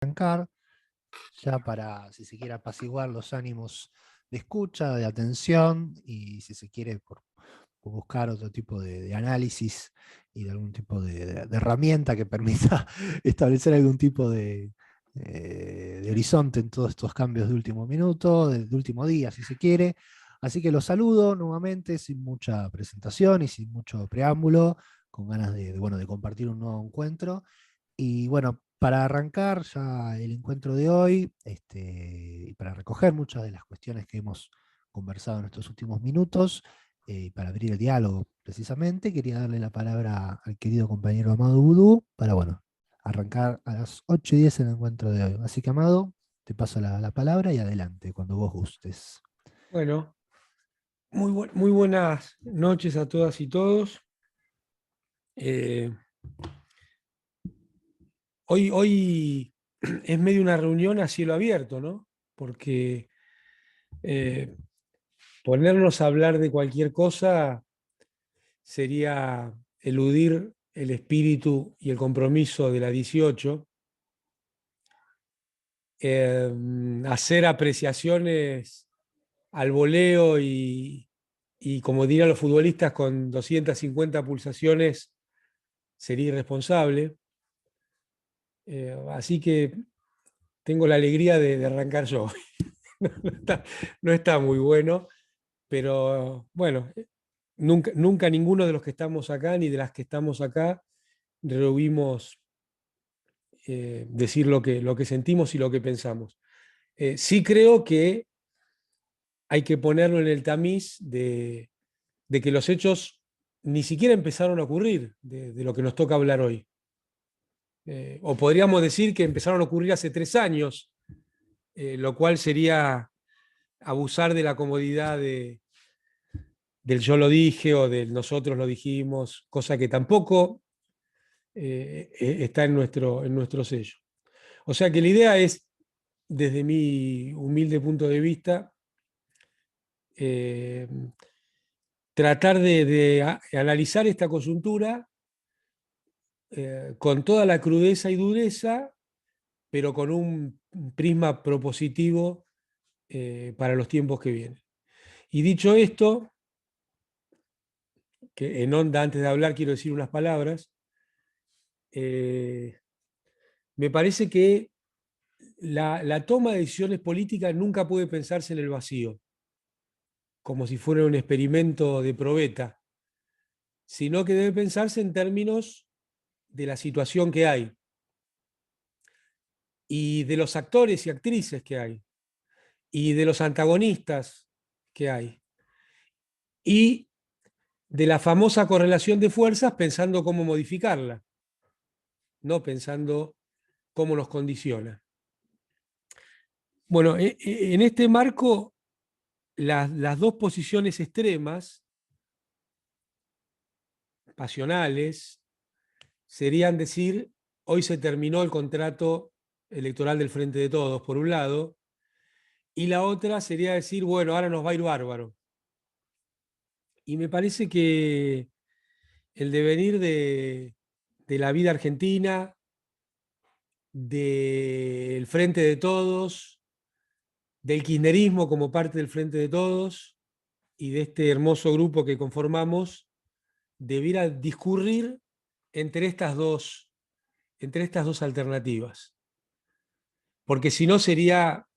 arrancar, ya para, si se quiere, apaciguar los ánimos de escucha, de atención, y si se quiere, por buscar otro tipo de análisis y de algún tipo de herramienta que permita establecer algún tipo de horizonte en todos estos cambios de último minuto, de último día, si se quiere. Así que los saludo nuevamente, sin mucha presentación y sin mucho preámbulo, con ganas bueno, de compartir un nuevo encuentro. Y bueno, para arrancar ya el encuentro de hoy, y para recoger muchas de las cuestiones que hemos conversado en estos últimos minutos, y para abrir el diálogo precisamente, quería darle la palabra al querido compañero Amado Vudú para, bueno, arrancar a las 8:10 el encuentro de hoy. Así que, Amado, te paso la palabra y adelante, cuando vos gustes. Bueno, muy buenas noches a todas y todos. Eh, hoy es medio una reunión a cielo abierto, ¿no? Porque eh, ponernos a hablar de cualquier cosa sería eludir el espíritu y el compromiso de la 18, hacer apreciaciones al voleo y como dirían los futbolistas, con 250 pulsaciones sería irresponsable. Así que tengo la alegría de arrancar yo. No está muy bueno, pero bueno, nunca ninguno de los que estamos acá, ni de las que estamos acá, rehubimos decir lo que sentimos y lo que pensamos. Sí creo que hay que ponerlo en el tamiz de que los hechos ni siquiera empezaron a ocurrir de lo que nos toca hablar hoy. O podríamos decir que empezaron a ocurrir hace 3 años, lo cual sería abusar de la comodidad del yo lo dije o del nosotros lo dijimos, cosa que tampoco está en nuestro sello. O sea que la idea es, desde mi humilde punto de vista, eh, tratar de analizar esta coyuntura con toda la crudeza y dureza, pero con un prisma propositivo para los tiempos que vienen. Y dicho esto, que en onda antes de hablar quiero decir unas palabras, eh, me parece que la toma de decisiones políticas nunca puede pensarse en el vacío, como si fuera un experimento de probeta, sino que debe pensarse en términos de la situación que hay y de los actores y actrices que hay y de los antagonistas que hay y de la famosa correlación de fuerzas, pensando cómo modificarla, no pensando cómo nos condiciona. Bueno, en este marco, las dos posiciones extremas, pasionales, serían decir: hoy se terminó el contrato electoral del Frente de Todos, por un lado, y la otra sería decir: bueno, ahora nos va a ir bárbaro. Y me parece que el devenir de la vida argentina, del Frente de Todos, del kirchnerismo como parte del Frente de Todos y de este hermoso grupo que conformamos, debiera discurrir entre estas dos alternativas. Porque si no, sería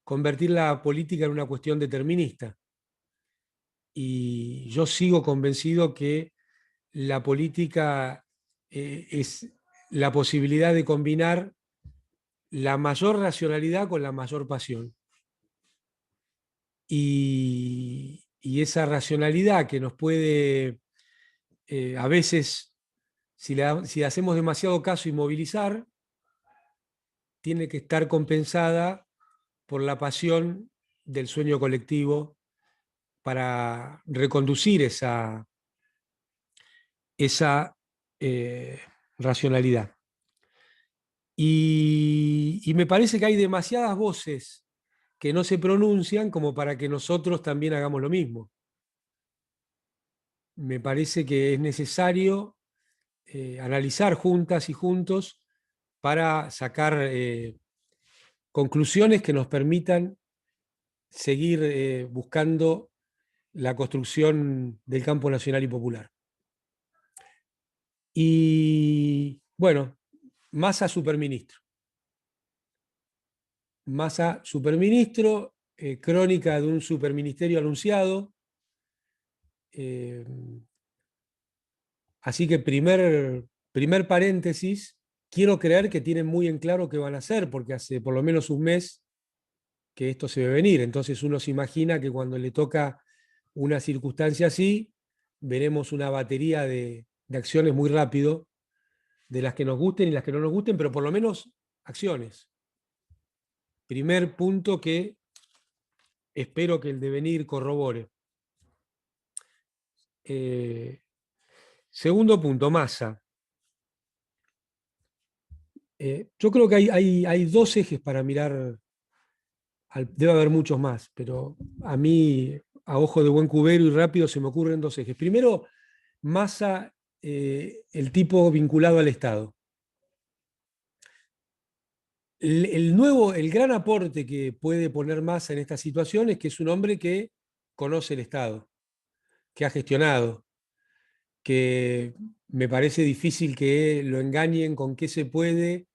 convertir la política en una cuestión determinista. Y yo sigo convencido que la política es la posibilidad de combinar la mayor racionalidad con la mayor pasión. Y esa racionalidad que nos puede, a veces, si hacemos demasiado caso, inmovilizar, tiene que estar compensada por la pasión del sueño colectivo para reconducir esa racionalidad. Y me parece que hay demasiadas voces que no se pronuncian como para que nosotros también hagamos lo mismo. Me parece que es necesario analizar juntas y juntos para sacar conclusiones que nos permitan seguir buscando la construcción del campo nacional y popular. Y bueno, Massa superministro. Massa superministro, crónica de un superministerio anunciado. Así que primer paréntesis, quiero creer que tienen muy en claro qué van a hacer, porque hace por lo menos un mes que esto se ve venir. Entonces uno se imagina que cuando le toca una circunstancia así, veremos una batería de acciones muy rápido, de las que nos gusten y las que no nos gusten, pero por lo menos acciones. Primer punto que espero que el devenir corrobore. Segundo punto, Massa. Yo creo que hay dos ejes para mirar, debe haber muchos más, pero a mí, a ojo de buen cubero y rápido, se me ocurren dos ejes. Primero, Massa, el tipo vinculado al Estado. El gran aporte que puede poner Massa en esta situación es que es un hombre que conoce el Estado, que ha gestionado, que me parece difícil que lo engañen con qué se puede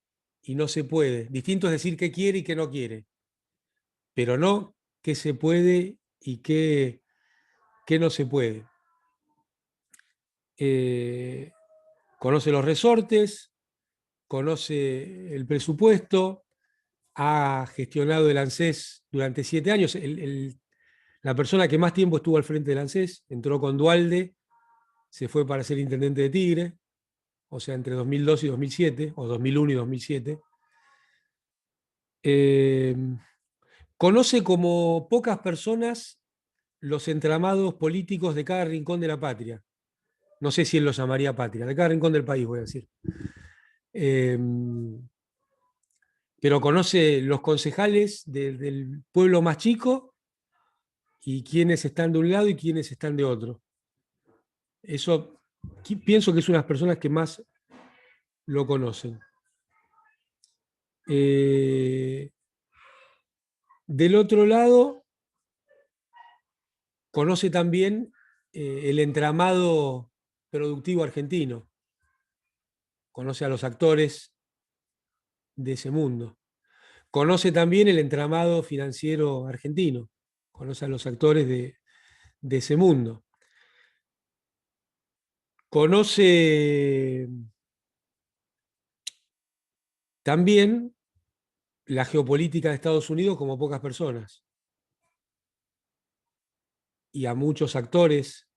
y no se puede. Distinto es decir qué quiere y qué no quiere, pero no qué se puede y qué no se puede. Conoce los resortes, conoce el presupuesto, ha gestionado el ANSES durante 7 años. La persona que más tiempo estuvo al frente del ANSES entró con Dualde, se fue para ser intendente de Tigre, o sea, entre 2002 y 2007, o 2001 y 2007. Conoce como pocas personas los entramados políticos de cada rincón de la patria. No sé si él los llamaría patria, de cada rincón del país, voy a decir. Pero conoce los concejales del pueblo más chico y quiénes están de un lado y quiénes están de otro. Eso pienso que es unas personas que más lo conocen. Del otro lado, conoce también el entramado productivo argentino, conoce a los actores de ese mundo, conoce también el entramado financiero argentino, conoce a los actores de ese mundo, conoce también la geopolítica de Estados Unidos como pocas personas y a muchos actores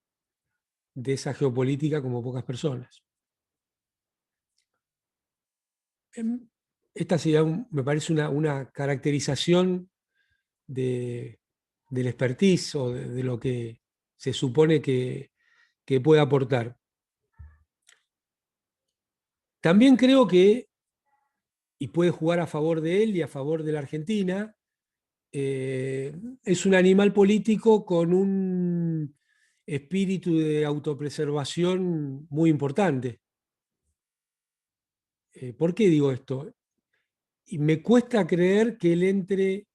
de esa geopolítica como pocas personas. Esta sería, me parece, una caracterización del expertise o de lo que se supone que puede aportar. También creo que, y puede jugar a favor de él y a favor de la Argentina, es un animal político con un espíritu de autopreservación muy importante. ¿Por qué digo esto? Y me cuesta creer que él entre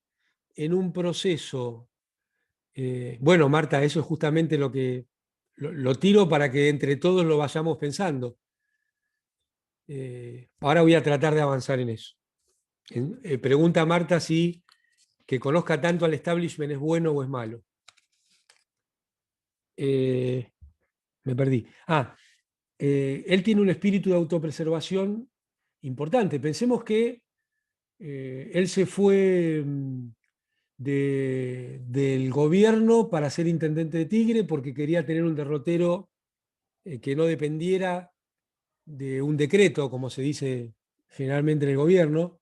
en un proceso. Bueno, Marta, eso es justamente lo que lo tiro para que entre todos lo vayamos pensando. Ahora voy a tratar de avanzar en eso. Pregunta Marta si que conozca tanto al establishment es bueno o es malo. Me perdí. Él tiene un espíritu de autopreservación importante. Pensemos que él se fue del gobierno para ser intendente de Tigre porque quería tener un derrotero que no dependiera de un decreto, como se dice generalmente en el gobierno.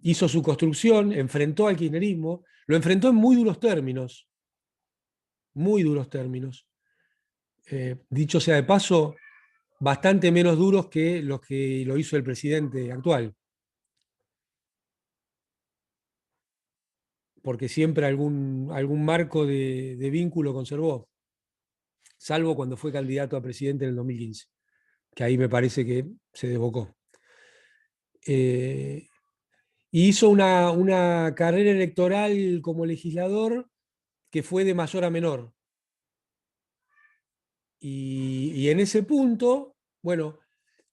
Hizo su construcción, enfrentó al kirchnerismo, lo enfrentó en muy duros términos, muy duros términos. Dicho sea de paso, bastante menos duros que los que lo hizo el presidente actual. Porque siempre algún marco de vínculo conservó, salvo cuando fue candidato a presidente en el 2015, que ahí me parece que se desbocó. Y hizo una carrera electoral como legislador que fue de mayor a menor. Y en ese punto, bueno,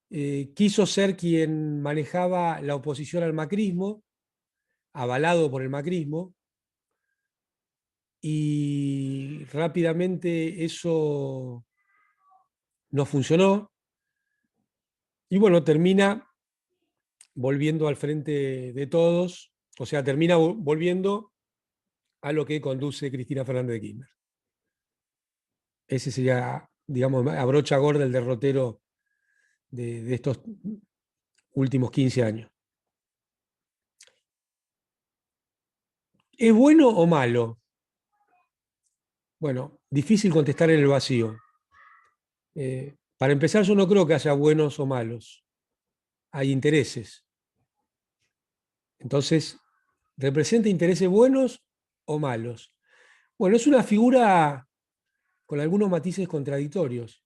quiso ser quien manejaba la oposición al macrismo, avalado por el macrismo, y rápidamente eso no funcionó, y bueno, termina volviendo al frente de todos, o sea, termina volviendo a lo que conduce Cristina Fernández de Kirchner. Ese sería, digamos, a brocha gorda el derrotero de estos últimos 15 años. ¿Es bueno o malo? Bueno, difícil contestar en el vacío. Para empezar, yo no creo que haya buenos o malos. Hay intereses. Entonces, ¿representa intereses buenos o malos? Bueno, es una figura con algunos matices contradictorios.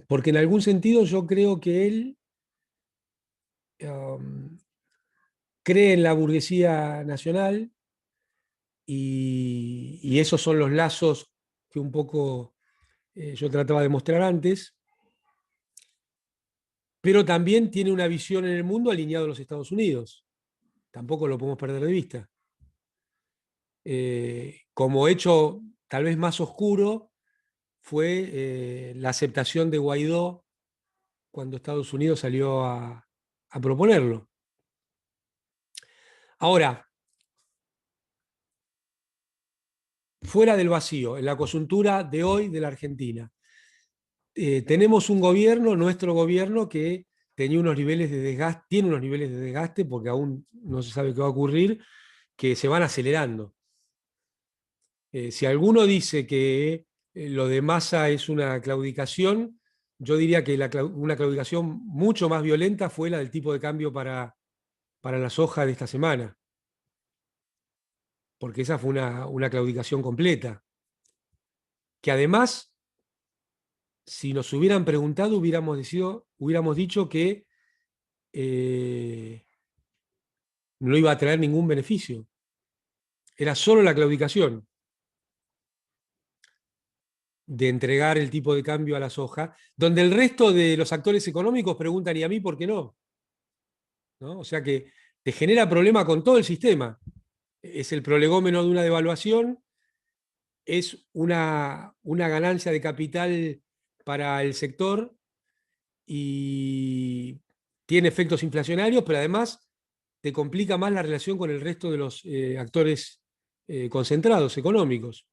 Porque en algún sentido yo creo que él cree en la burguesía nacional y esos son los lazos que un poco yo trataba de mostrar antes, pero también tiene una visión en el mundo alineado a los Estados Unidos. Tampoco lo podemos perder de vista. Como hecho tal vez más oscuro fue la aceptación de Guaidó cuando Estados Unidos salió a proponerlo. Ahora, fuera del vacío, en la coyuntura de hoy de la Argentina, tenemos un gobierno, nuestro gobierno, que tenía unos niveles de desgaste, tiene unos niveles de desgaste, porque aún no se sabe qué va a ocurrir, que se van acelerando. Si alguno dice que lo de Massa es una claudicación, yo diría que una claudicación mucho más violenta fue la del tipo de cambio para la soja de esta semana, porque esa fue una claudicación completa, que además, si nos hubieran preguntado, hubiéramos dicho que no iba a traer ningún beneficio. Era solo la claudicación de entregar el tipo de cambio a la soja, donde el resto de los actores económicos preguntan, ¿y a mí por qué no? ¿No? O sea que te genera problema con todo el sistema. Es el prolegómeno de una devaluación, es una ganancia de capital para el sector y tiene efectos inflacionarios, pero además te complica más la relación con el resto de los actores concentrados económicos.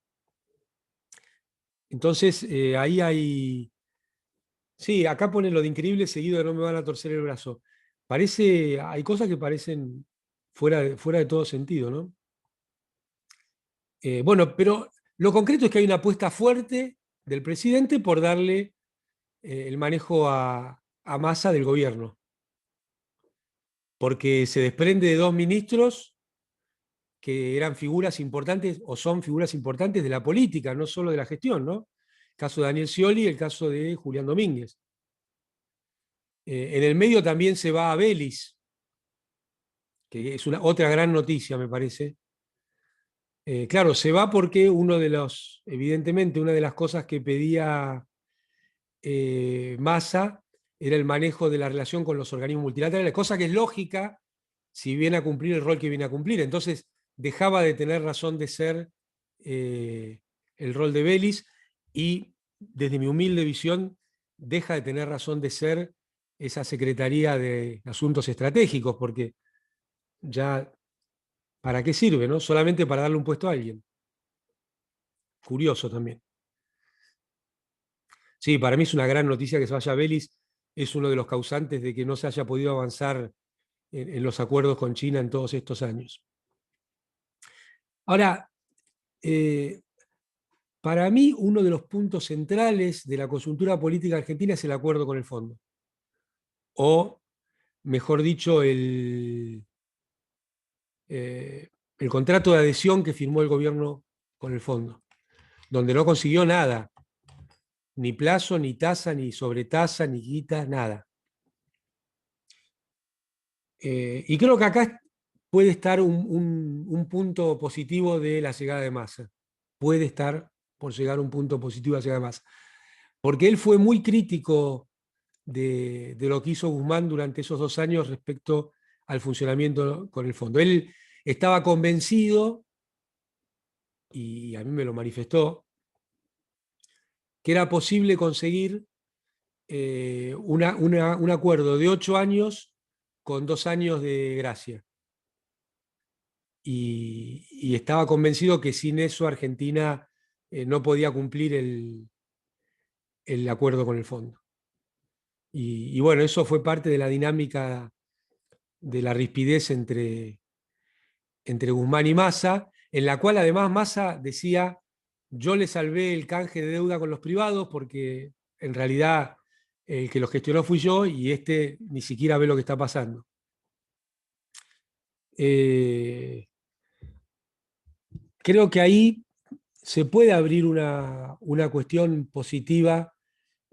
Entonces, ahí hay... Sí, acá pone lo de increíble seguido de no me van a torcer el brazo. Hay cosas que parecen fuera de todo sentido, ¿no? Bueno, pero lo concreto es que hay una apuesta fuerte del presidente por darle el manejo a Massa del gobierno, porque se desprende de dos ministros que eran figuras importantes o son figuras importantes de la política, no solo de la gestión, ¿no? El caso de Daniel Scioli y el caso de Julián Domínguez. En el medio también se va a Vélez, que es otra gran noticia, me parece. Claro, se va porque evidentemente, una de las cosas que pedía Massa era el manejo de la relación con los organismos multilaterales, cosa que es lógica si viene a cumplir el rol que viene a cumplir. Entonces, dejaba de tener razón de ser el rol de Vélez y, desde mi humilde visión, deja de tener razón de ser esa Secretaría de Asuntos Estratégicos, porque ya, ¿para qué sirve, no? Solamente para darle un puesto a alguien. Curioso también. Sí, para mí es una gran noticia que se vaya Vélez, es uno de los causantes de que no se haya podido avanzar en los acuerdos con China en todos estos años. Ahora, para mí uno de los puntos centrales de la coyuntura política argentina es el acuerdo con el fondo. O, mejor dicho, el contrato de adhesión que firmó el gobierno con el fondo, donde no consiguió nada, ni plazo, ni tasa, ni sobretasa, ni guita, nada. Y creo que acá puede estar un punto positivo de la llegada de Massa. Puede estar por llegar un punto positivo de la llegada de Massa. Porque él fue muy crítico de lo que hizo Guzmán durante esos 2 años respecto al funcionamiento con el fondo. Él estaba convencido, y a mí me lo manifestó, que era posible conseguir un acuerdo de 8 años con 2 años de gracia. Y estaba convencido que sin eso Argentina no podía cumplir el acuerdo con el fondo. Y bueno, eso fue parte de la dinámica de la rispidez entre Guzmán y Massa, en la cual además Massa decía: yo le salvé el canje de deuda con los privados porque en realidad el que lo gestionó fui yo y este ni siquiera ve lo que está pasando. Creo que ahí se puede abrir una cuestión positiva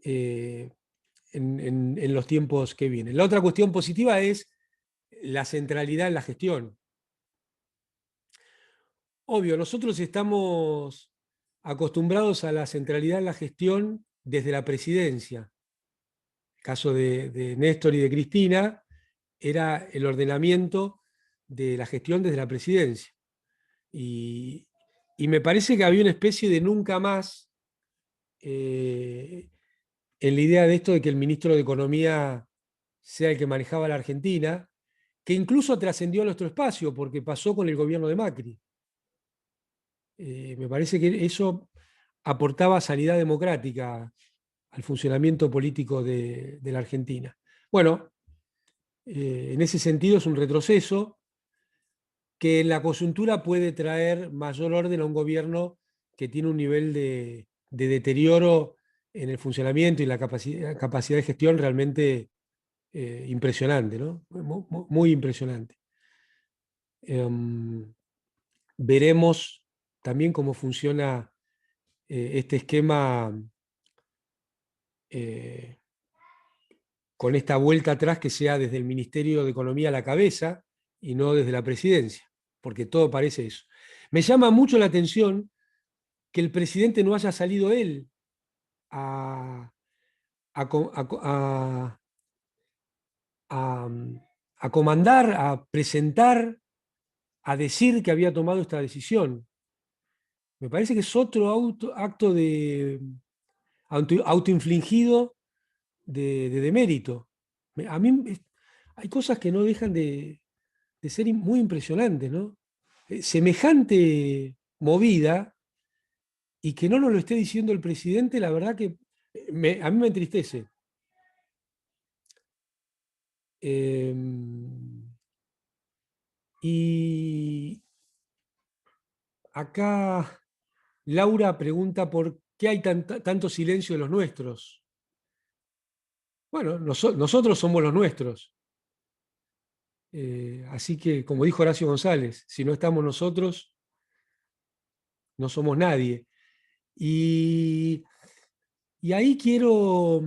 eh, en los tiempos que vienen. La otra cuestión positiva es la centralidad en la gestión. Obvio, nosotros estamos acostumbrados a la centralidad en la gestión desde la presidencia. El caso de Néstor y de Cristina era el ordenamiento de la gestión desde la presidencia. Y, y me parece que había una especie de nunca más en la idea de esto de que el ministro de Economía sea el que manejaba la Argentina, que incluso trascendió a nuestro espacio porque pasó con el gobierno de Macri. Me parece que eso aportaba sanidad democrática al funcionamiento político de la Argentina. Bueno, en ese sentido es un retroceso que en la coyuntura puede traer mayor orden a un gobierno que tiene un nivel de deterioro en el funcionamiento y la capacidad de gestión realmente impresionante, ¿no? Muy impresionante. Veremos también cómo funciona este esquema con esta vuelta atrás que sea desde el Ministerio de Economía a la cabeza y no desde la presidencia, porque todo parece eso. Me llama mucho la atención que el presidente no haya salido él a, a, a, a, a comandar, a presentar, a decir que había tomado esta decisión. Me parece que es otro acto de autoinfligido de demérito. A mí hay cosas que no dejan de ser muy impresionantes, ¿no? Semejante movida y que no nos lo esté diciendo el presidente, la verdad que a mí me entristece. Y acá Laura pregunta por qué hay tanto silencio de los nuestros. Bueno, nosotros somos los nuestros. Así que, como dijo Horacio González, si no estamos nosotros, no somos nadie. Y, y ahí quiero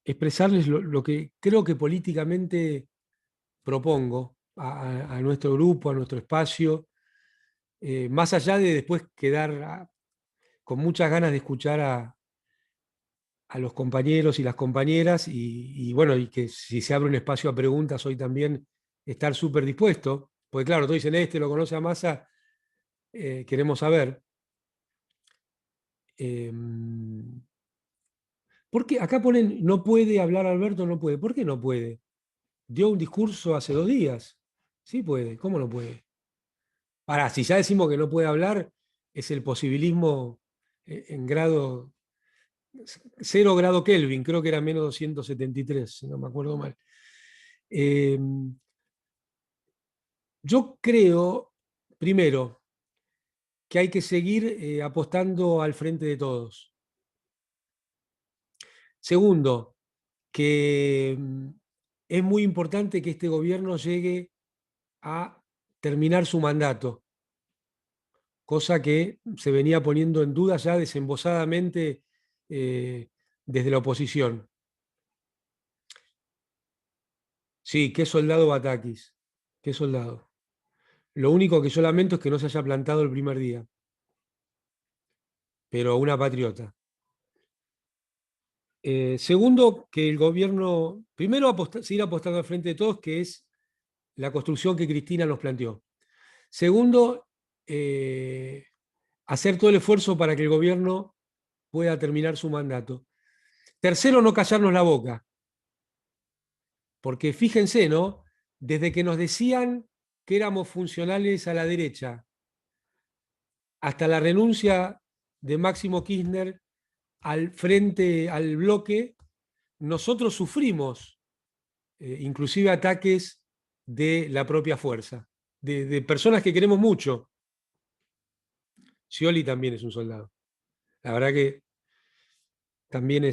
expresarles lo que creo que políticamente propongo a nuestro grupo, a nuestro espacio, más allá de después quedar con muchas ganas de escuchar a los compañeros y las compañeras y bueno, y que si se abre un espacio a preguntas hoy también estar súper dispuesto, porque claro, todos dicen, lo conoce a Massa, queremos saber. Porque acá ponen, no puede hablar Alberto, no puede. ¿Por qué no puede? Dio un discurso hace 2 días. Sí puede, ¿cómo no puede? Ahora, si ya decimos que no puede hablar, es el posibilismo en grado, 0 grado Kelvin, creo que era menos 273, si no me acuerdo mal. Eh, yo creo, primero, que hay que seguir apostando al frente de todos. Segundo, que es muy importante que este gobierno llegue a terminar su mandato, cosa que se venía poniendo en duda ya desembosadamente desde la oposición. Sí, qué soldado Batakis. Qué soldado. Lo único que yo lamento es que no se haya plantado el primer día. Pero una patriota. Segundo, que el gobierno, primero seguir apostando al frente de todos, que es la construcción que Cristina nos planteó. Segundo, hacer todo el esfuerzo para que el gobierno pueda terminar su mandato. Tercero, no callarnos la boca. Porque fíjense, ¿no? Desde que nos decían que éramos funcionales a la derecha, hasta la renuncia de Máximo Kirchner al frente, al bloque, nosotros sufrimos inclusive ataques de la propia fuerza, de personas que queremos mucho. Scioli también es un soldado. La verdad que también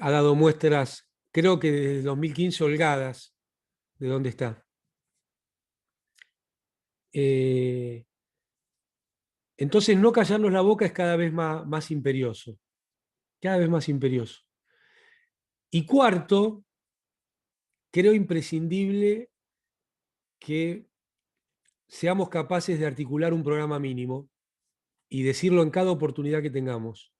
ha dado muestras, creo que desde 2015 holgadas, de dónde está. Entonces no callarnos la boca es cada vez más imperioso, cada vez más imperioso. Y cuarto, creo imprescindible que seamos capaces de articular un programa mínimo y decirlo en cada oportunidad que tengamos.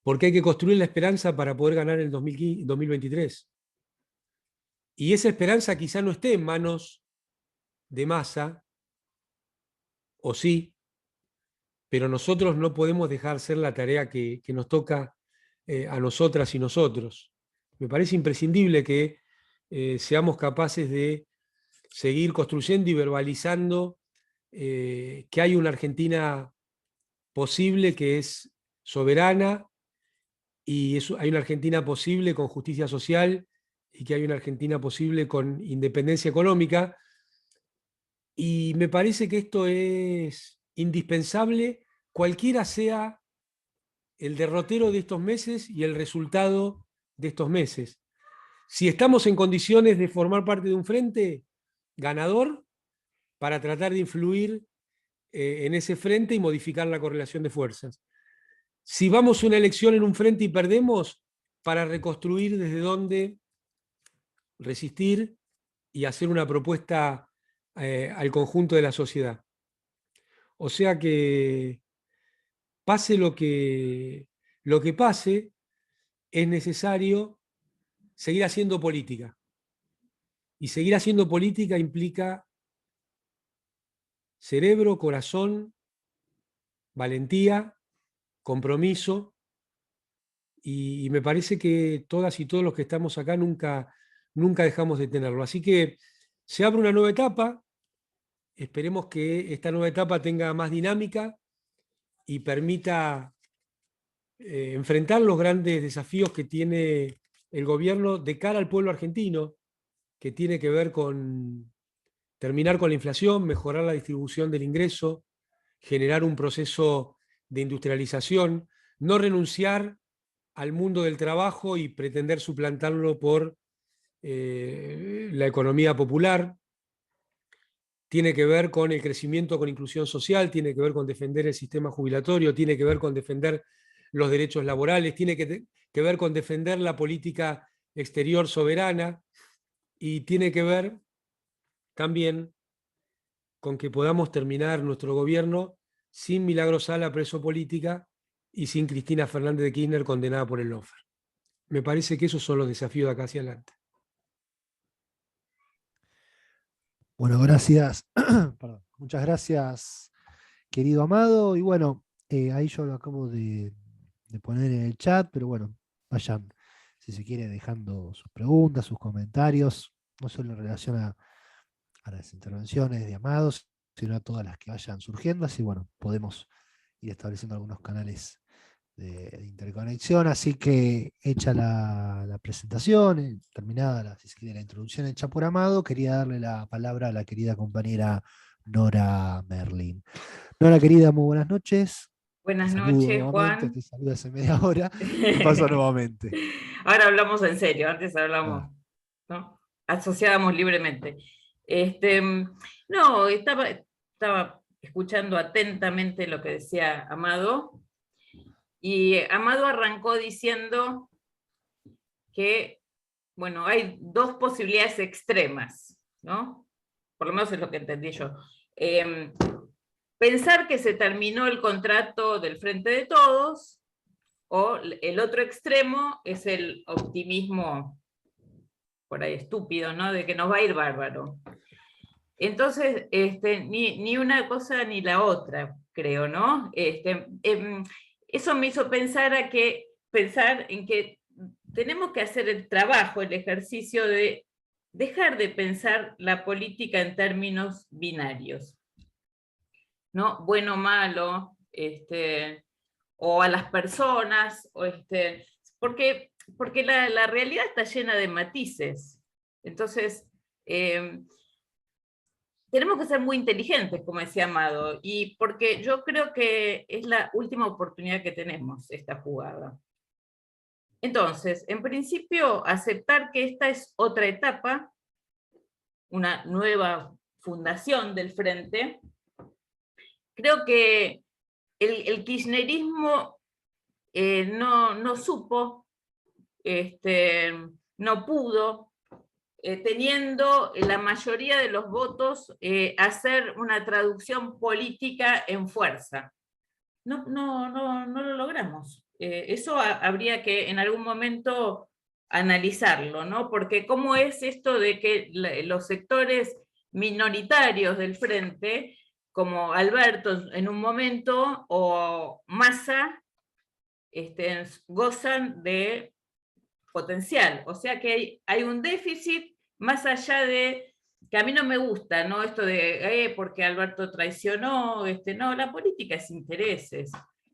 Porque hay que construir la esperanza para poder ganar en el 2023. Y esa esperanza quizá no esté en manos de Massa, o sí, pero nosotros no podemos dejar ser la tarea que nos toca a nosotras y nosotros. Me parece imprescindible que seamos capaces de seguir construyendo y verbalizando que hay una Argentina posible que es soberana y hay una Argentina posible con justicia social y que hay una Argentina posible con independencia económica. Y me parece que esto es indispensable, cualquiera sea el derrotero de estos meses y el resultado de estos meses. Si estamos en condiciones de formar parte de un frente ganador para tratar de influir en ese frente y modificar la correlación de fuerzas. Si vamos a una elección en un frente y perdemos, para reconstruir desde dónde resistir y hacer una propuesta al conjunto de la sociedad. O sea que pase lo que pase, es necesario seguir haciendo política. Y seguir haciendo política implica cerebro, corazón, valentía, compromiso, y me parece que todas y todos los que estamos acá nunca dejamos de tenerlo. Así que se abre una nueva etapa, esperemos que esta nueva etapa tenga más dinámica y permita enfrentar los grandes desafíos que tiene el gobierno de cara al pueblo argentino, que tiene que ver con terminar con la inflación, mejorar la distribución del ingreso, generar un proceso de industrialización, no renunciar al mundo del trabajo y pretender suplantarlo por la economía popular. Tiene que ver con el crecimiento con inclusión social, tiene que ver con defender el sistema jubilatorio, tiene que ver con defender los derechos laborales, tiene que ver con defender la política exterior soberana y tiene que ver también con que podamos terminar nuestro gobierno sin Milagros Sala preso política y sin Cristina Fernández de Kirchner condenada por el lawfare. Me parece que esos son los desafíos de acá hacia adelante. Bueno, gracias. Perdón. Muchas gracias, querido Amado. Y bueno, ahí yo lo acabo de poner en el chat, pero bueno, vayan, si se quiere, dejando sus preguntas, sus comentarios, no solo en relación a las intervenciones de Amados, sino a todas las que vayan surgiendo. Así bueno, podemos ir estableciendo algunos canales de interconexión. Así que hecha la presentación, terminada si se quiere, la introducción hecha por Amado, quería darle la palabra a la querida compañera Nora Merlin. Nora, querida, muy buenas noches. Te Buenas saludo noches, nuevamente, Juan. te saludo hace media hora, te paso nuevamente. Ahora hablamos en serio, antes hablamos, Ah, ¿no? Asociábamos libremente. Este, no, estaba escuchando atentamente lo que decía Amado, y Amado arrancó diciendo que bueno, hay dos posibilidades extremas, ¿no? Por lo menos es lo que entendí yo. Pensar que se terminó el contrato del Frente de Todos, o el otro extremo es el optimismo, por ahí estúpido, ¿no? De que nos va a ir bárbaro. Entonces, ni una cosa ni la otra, creo, ¿no? Eso me hizo pensar en que tenemos que hacer el trabajo, el ejercicio de dejar de pensar la política en términos binarios, ¿no? Bueno o malo, o a las personas, porque la realidad está llena de matices. Entonces, tenemos que ser muy inteligentes, como decía Amado, y porque yo creo que es la última oportunidad que tenemos, esta jugada. Entonces, en principio, aceptar que esta es otra etapa, una nueva fundación del Frente. Creo que el kirchnerismo no supo, no pudo, teniendo la mayoría de los votos, hacer una traducción política en fuerza. No lo logramos. Eso habría que en algún momento analizarlo, ¿no? Porque cómo es esto de que los sectores minoritarios del Frente, como Alberto en un momento, o Massa, gozan de potencial. O sea que hay un déficit más allá de, que a mí no me gusta, ¿no? Esto de, porque Alberto traicionó, no, la política es intereses.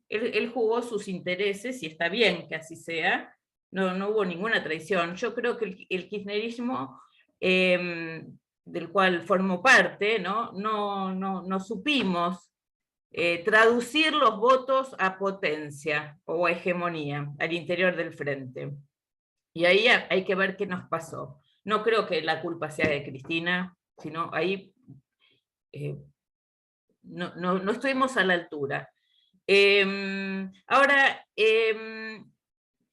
Él jugó sus intereses y está bien que así sea, no hubo ninguna traición. Yo creo que el kirchnerismo, del cual formo parte, no supimos traducir los votos a potencia o a hegemonía al interior del Frente. Y ahí hay que ver qué nos pasó. No creo que la culpa sea de Cristina, sino ahí no estuvimos a la altura. Ahora,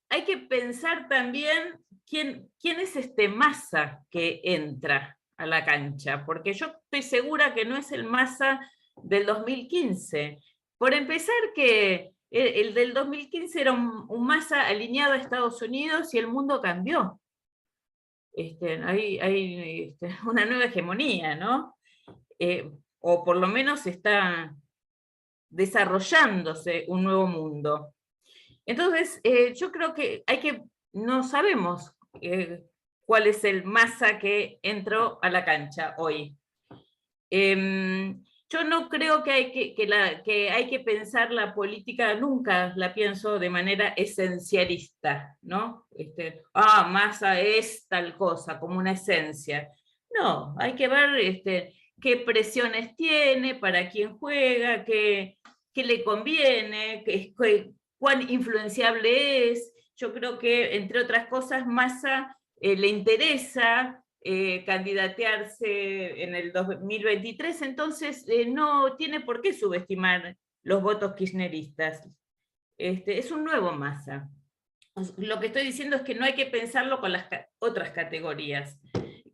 hay que pensar también quién es este Massa que entra a la cancha, porque yo estoy segura que no es el Massa del 2015. Por empezar, que el del 2015 era un Massa alineado a Estados Unidos y el mundo cambió. Hay una nueva hegemonía, ¿no? O por lo menos está desarrollándose un nuevo mundo. Entonces, yo creo que no sabemos cuál es el Massa que entró a la cancha hoy. Yo no creo que hay que pensar la política, nunca la pienso de manera esencialista, ¿no? Massa es tal cosa, como una esencia. No, hay que ver qué presiones tiene, para quién juega, qué le conviene, cuán influenciable es. Yo creo que, entre otras cosas, Massa le interesa candidatearse en el 2023, entonces no tiene por qué subestimar los votos kirchneristas. Es un nuevo Massa. Lo que estoy diciendo es que no hay que pensarlo con las otras categorías.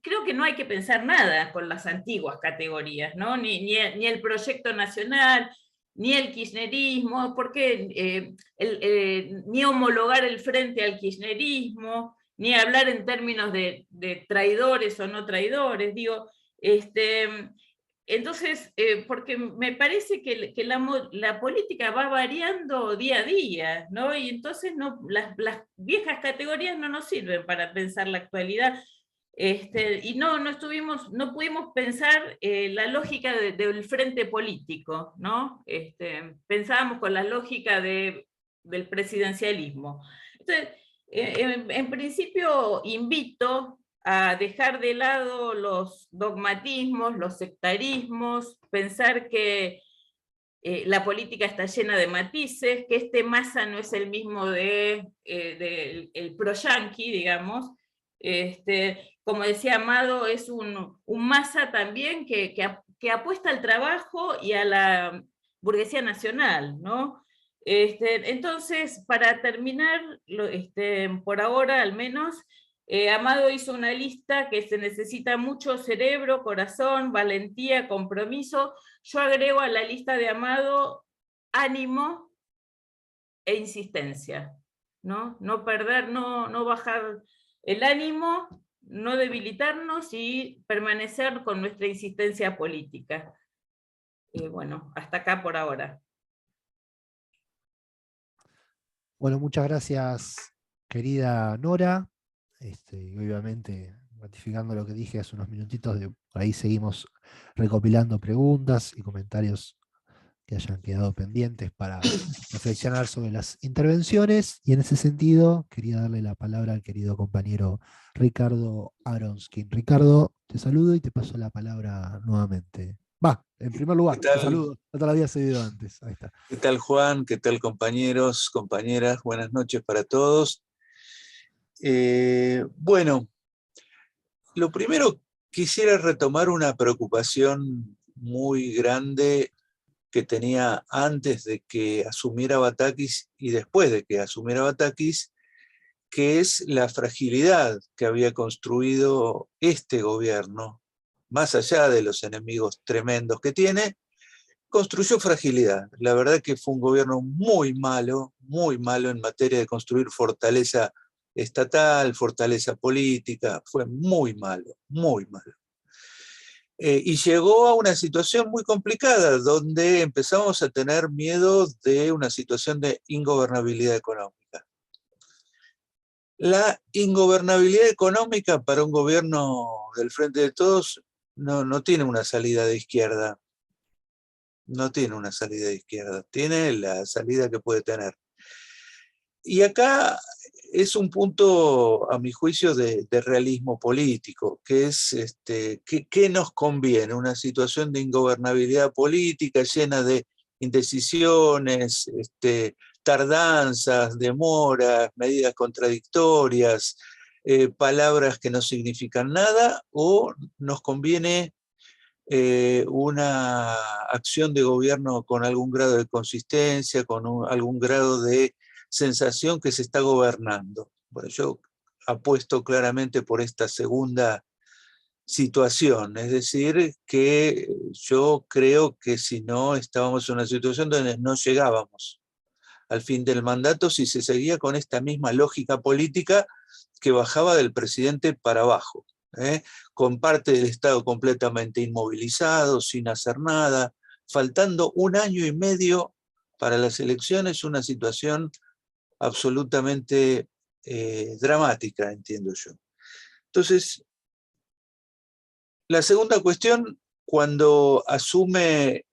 Creo que no hay que pensar nada con las antiguas categorías, ¿no? Ni el proyecto nacional, ni el kirchnerismo, porque ni homologar el Frente al kirchnerismo, ni hablar en términos de traidores o no traidores, digo, entonces, porque me parece que la política va variando día a día, ¿no? Y entonces las viejas categorías no nos sirven para pensar la actualidad, y no pudimos pensar la lógica del frente político, ¿no? Pensábamos con la lógica del presidencialismo. Entonces, en principio invito a dejar de lado los dogmatismos, los sectarismos, pensar que la política está llena de matices, que Massa no es el mismo del pro-yanqui, digamos. Como decía Amado, es un Massa también que apuesta al trabajo y a la burguesía nacional, ¿no? Entonces, para terminar, por ahora al menos, Amado hizo una lista que se necesita mucho cerebro, corazón, valentía, compromiso. Yo agrego a la lista de Amado ánimo e insistencia, ¿no? No perder, no bajar el ánimo, no debilitarnos y permanecer con nuestra insistencia política. Bueno, hasta acá por ahora. Bueno, muchas gracias, querida Nora. Y obviamente, ratificando lo que dije hace unos minutitos, por ahí seguimos recopilando preguntas y comentarios que hayan quedado pendientes para reflexionar sobre las intervenciones. Y en ese sentido, quería darle la palabra al querido compañero Ricardo Aronskin. Ricardo, te saludo y te paso la palabra nuevamente. En primer lugar, te saludo, no te lo había cedido antes. Ahí está. ¿Qué tal, Juan? ¿Qué tal, compañeros, compañeras? Buenas noches para todos. Bueno, lo primero, quisiera retomar una preocupación muy grande que tenía antes de que asumiera Batakis y después de que asumiera Batakis, que es la fragilidad que había construido este gobierno, más allá de los enemigos tremendos que tiene, construyó fragilidad. La verdad que fue un gobierno muy malo en materia de construir fortaleza estatal, fortaleza política, fue muy malo, muy malo. Y llegó a una situación muy complicada, donde empezamos a tener miedo de una situación de ingobernabilidad económica. La ingobernabilidad económica para un gobierno del Frente de Todos no tiene una salida de izquierda. No tiene una salida de izquierda, tiene la salida que puede tener. Y acá es un punto, a mi juicio, de realismo político, que es ¿qué nos conviene? Una situación de ingobernabilidad política llena de indecisiones, tardanzas, demoras, medidas contradictorias, palabras que no significan nada, o nos conviene una acción de gobierno con algún grado de consistencia, con algún grado de sensación que se está gobernando. Bueno, yo apuesto claramente por esta segunda situación, es decir, que yo creo que si no estábamos en una situación donde no llegábamos al fin del mandato si se seguía con esta misma lógica política que bajaba del presidente para abajo. Con parte del Estado completamente inmovilizado, sin hacer nada, faltando 1 año y medio para las elecciones, una situación absolutamente dramática, entiendo yo. Entonces, la segunda cuestión, cuando asume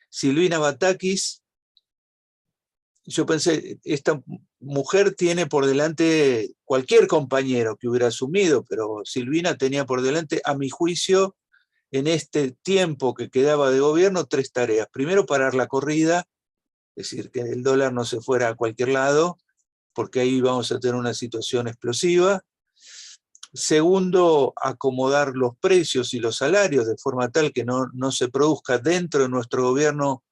Silvina Batakis, yo pensé, esta mujer tiene por delante cualquier compañero que hubiera asumido, pero Silvina tenía por delante, a mi juicio, en este tiempo que quedaba de gobierno, 3 tareas. Primero, parar la corrida, es decir, que el dólar no se fuera a cualquier lado, porque ahí vamos a tener una situación explosiva. Segundo, acomodar los precios y los salarios de forma tal que no se produzca dentro de nuestro gobierno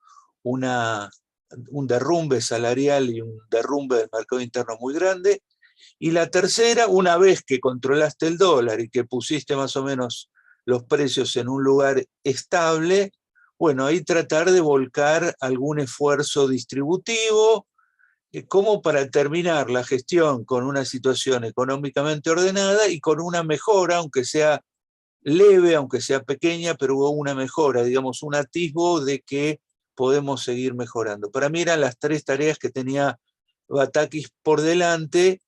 un derrumbe salarial y un derrumbe del mercado interno muy grande. Y la tercera, una vez que controlaste el dólar y que pusiste más o menos los precios en un lugar estable, bueno, ahí tratar de volcar algún esfuerzo distributivo, como para terminar la gestión con una situación económicamente ordenada y con una mejora, aunque sea leve, aunque sea pequeña, pero hubo una mejora, digamos, un atisbo de que podemos seguir mejorando. Para mí eran las 3 tareas que tenía Batakis por delante,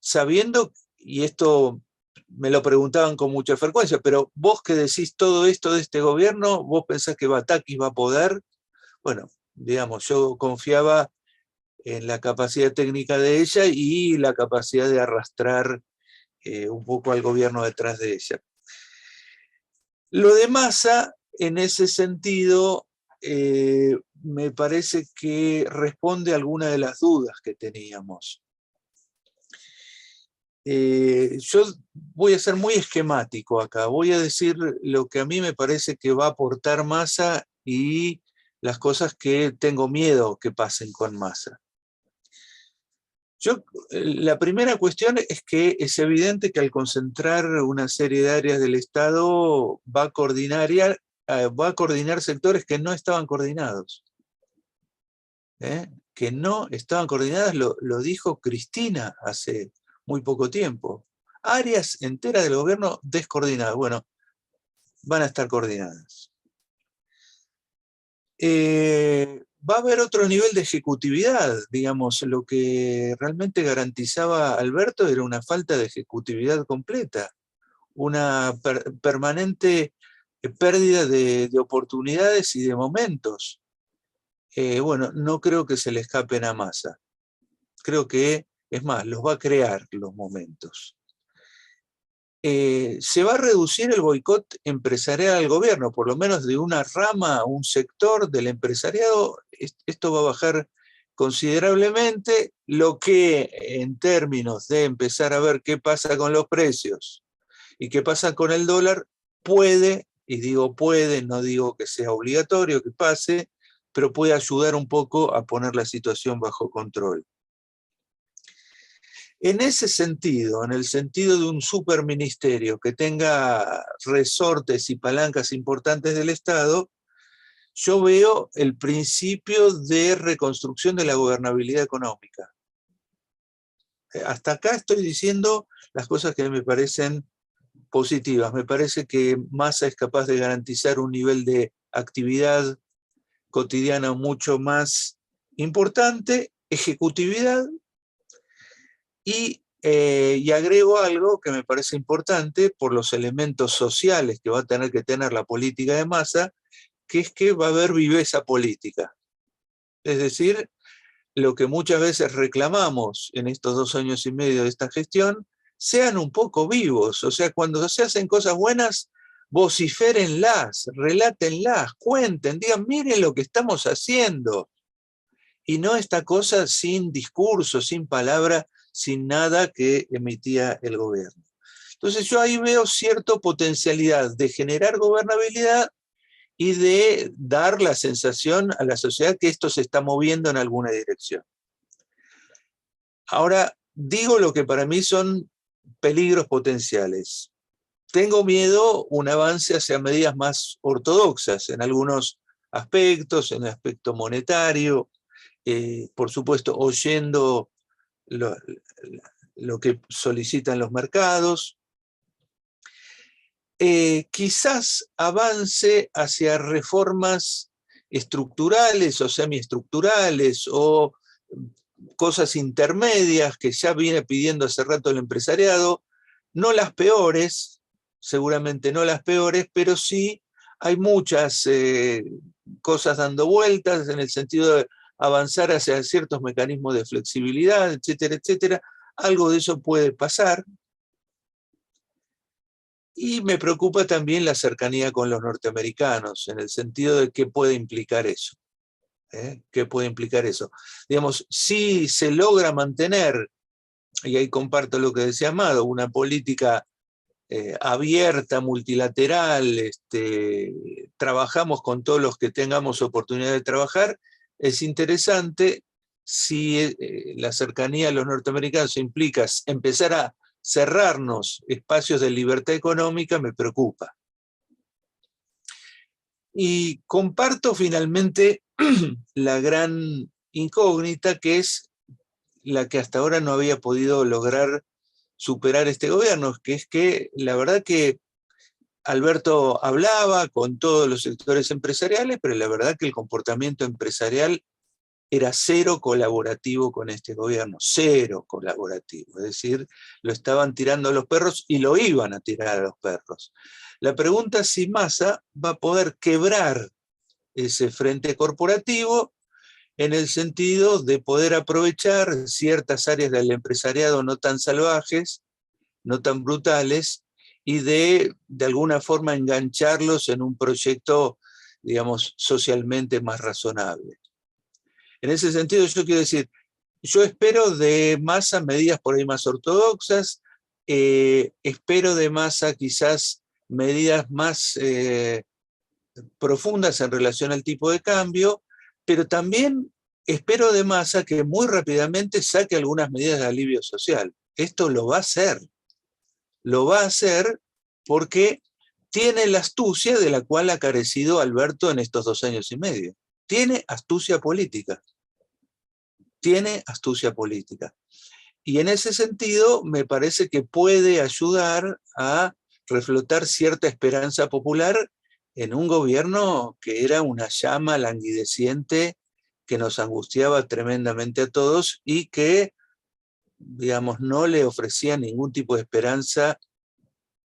sabiendo, y esto me lo preguntaban con mucha frecuencia, pero vos que decís todo esto de este gobierno, ¿vos pensás que Batakis va a poder? Bueno, digamos, yo confiaba en la capacidad técnica de ella y la capacidad de arrastrar un poco al gobierno detrás de ella. Lo de Massa, en ese sentido, me parece que responde a alguna de las dudas que teníamos. Yo voy a ser muy esquemático acá, voy a decir lo que a mí me parece que va a aportar Massa y las cosas que tengo miedo que pasen con Massa. La primera cuestión es que es evidente que al concentrar una serie de áreas del Estado va a coordinar sectores que no estaban coordinados. Que no estaban coordinadas, lo dijo Cristina hace muy poco tiempo. Áreas enteras del gobierno descoordinadas. Bueno, van a estar coordinadas. Va a haber otro nivel de ejecutividad, digamos, lo que realmente garantizaba Alberto era una falta de ejecutividad completa, una permanente pérdida de oportunidades y de momentos. Bueno, no creo que se le escapen a Massa. Creo que, es más, los va a crear los momentos. Se va a reducir el boicot empresarial al gobierno, por lo menos de una rama, un sector del empresariado. Esto va a bajar considerablemente, lo que en términos de empezar a ver qué pasa con los precios y qué pasa con el dólar, puede, y digo puede, no digo que sea obligatorio que pase, pero puede ayudar un poco a poner la situación bajo control. En ese sentido, en el sentido de un superministerio que tenga resortes y palancas importantes del Estado, yo veo el principio de reconstrucción de la gobernabilidad económica. Hasta acá estoy diciendo las cosas que me parecen positivas. Me parece que Massa es capaz de garantizar un nivel de actividad cotidiana mucho más importante, ejecutividad, y agrego algo que me parece importante por los elementos sociales que va a tener que tener la política de Massa, que es que va a haber viveza política. Es decir, lo que muchas veces reclamamos en estos 2 años y medio de esta gestión, sean un poco vivos. O sea, cuando se hacen cosas buenas, vociférenlas, relátenlas, cuenten, digan, miren lo que estamos haciendo. Y no esta cosa sin discurso, sin palabra, sin nada que emitía el gobierno. Entonces yo ahí veo cierta potencialidad de generar gobernabilidad y de dar la sensación a la sociedad que esto se está moviendo en alguna dirección. Ahora, digo lo que para mí son peligros potenciales. Tengo miedo un avance hacia medidas más ortodoxas en algunos aspectos, en el aspecto monetario, por supuesto oyendo lo que solicitan los mercados. Quizás avance hacia reformas estructurales o semiestructurales o cosas intermedias que ya viene pidiendo hace rato el empresariado, no las peores, seguramente no las peores, pero sí hay muchas cosas dando vueltas en el sentido de avanzar hacia ciertos mecanismos de flexibilidad, etcétera, etcétera. Algo de eso puede pasar. Y me preocupa también la cercanía con los norteamericanos, en el sentido de qué puede implicar eso. ¿Qué puede implicar eso? Digamos, si se logra mantener, y ahí comparto lo que decía Amado, una política abierta, multilateral, trabajamos con todos los que tengamos oportunidad de trabajar, es interesante. Si la cercanía a los norteamericanos implica empezar a cerrarnos espacios de libertad económica, me preocupa. Y comparto finalmente la gran incógnita, que es la que hasta ahora no había podido lograr superar este gobierno, que es que la verdad que Alberto hablaba con todos los sectores empresariales, pero la verdad que el comportamiento empresarial era cero colaborativo con este gobierno, cero colaborativo. Es decir, lo estaban tirando a los perros y lo iban a tirar a los perros. La pregunta es si Massa va a poder quebrar ese frente corporativo en el sentido de poder aprovechar ciertas áreas del empresariado no tan salvajes, no tan brutales, y de alguna forma engancharlos en un proyecto, digamos, socialmente más razonable. En ese sentido, yo quiero decir, yo espero de Massa medidas por ahí más ortodoxas, espero de Massa quizás medidas más profundas en relación al tipo de cambio, pero también espero de Massa que muy rápidamente saque algunas medidas de alivio social. Esto lo va a hacer. Lo va a hacer porque tiene la astucia de la cual ha carecido Alberto en estos 2 años y medio. Tiene astucia política. Tiene astucia política. Y en ese sentido me parece que puede ayudar a reflotar cierta esperanza popular en un gobierno que era una llama languideciente que nos angustiaba tremendamente a todos y que, digamos, no le ofrecía ningún tipo de esperanza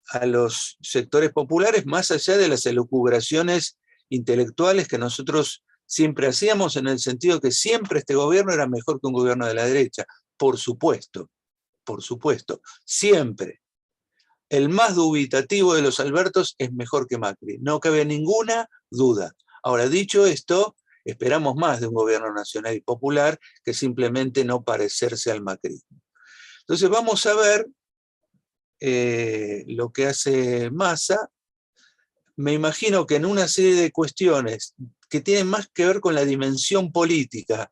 a los sectores populares, más allá de las elucubraciones intelectuales que nosotros siempre hacíamos, en el sentido que siempre este gobierno era mejor que un gobierno de la derecha. Por supuesto, siempre. El más dubitativo de los Albertos es mejor que Macri, no cabe ninguna duda. Ahora, dicho esto, esperamos más de un gobierno nacional y popular que simplemente no parecerse al macrismo. Entonces vamos a ver lo que hace Massa. Me imagino que en una serie de cuestiones que tienen más que ver con la dimensión política,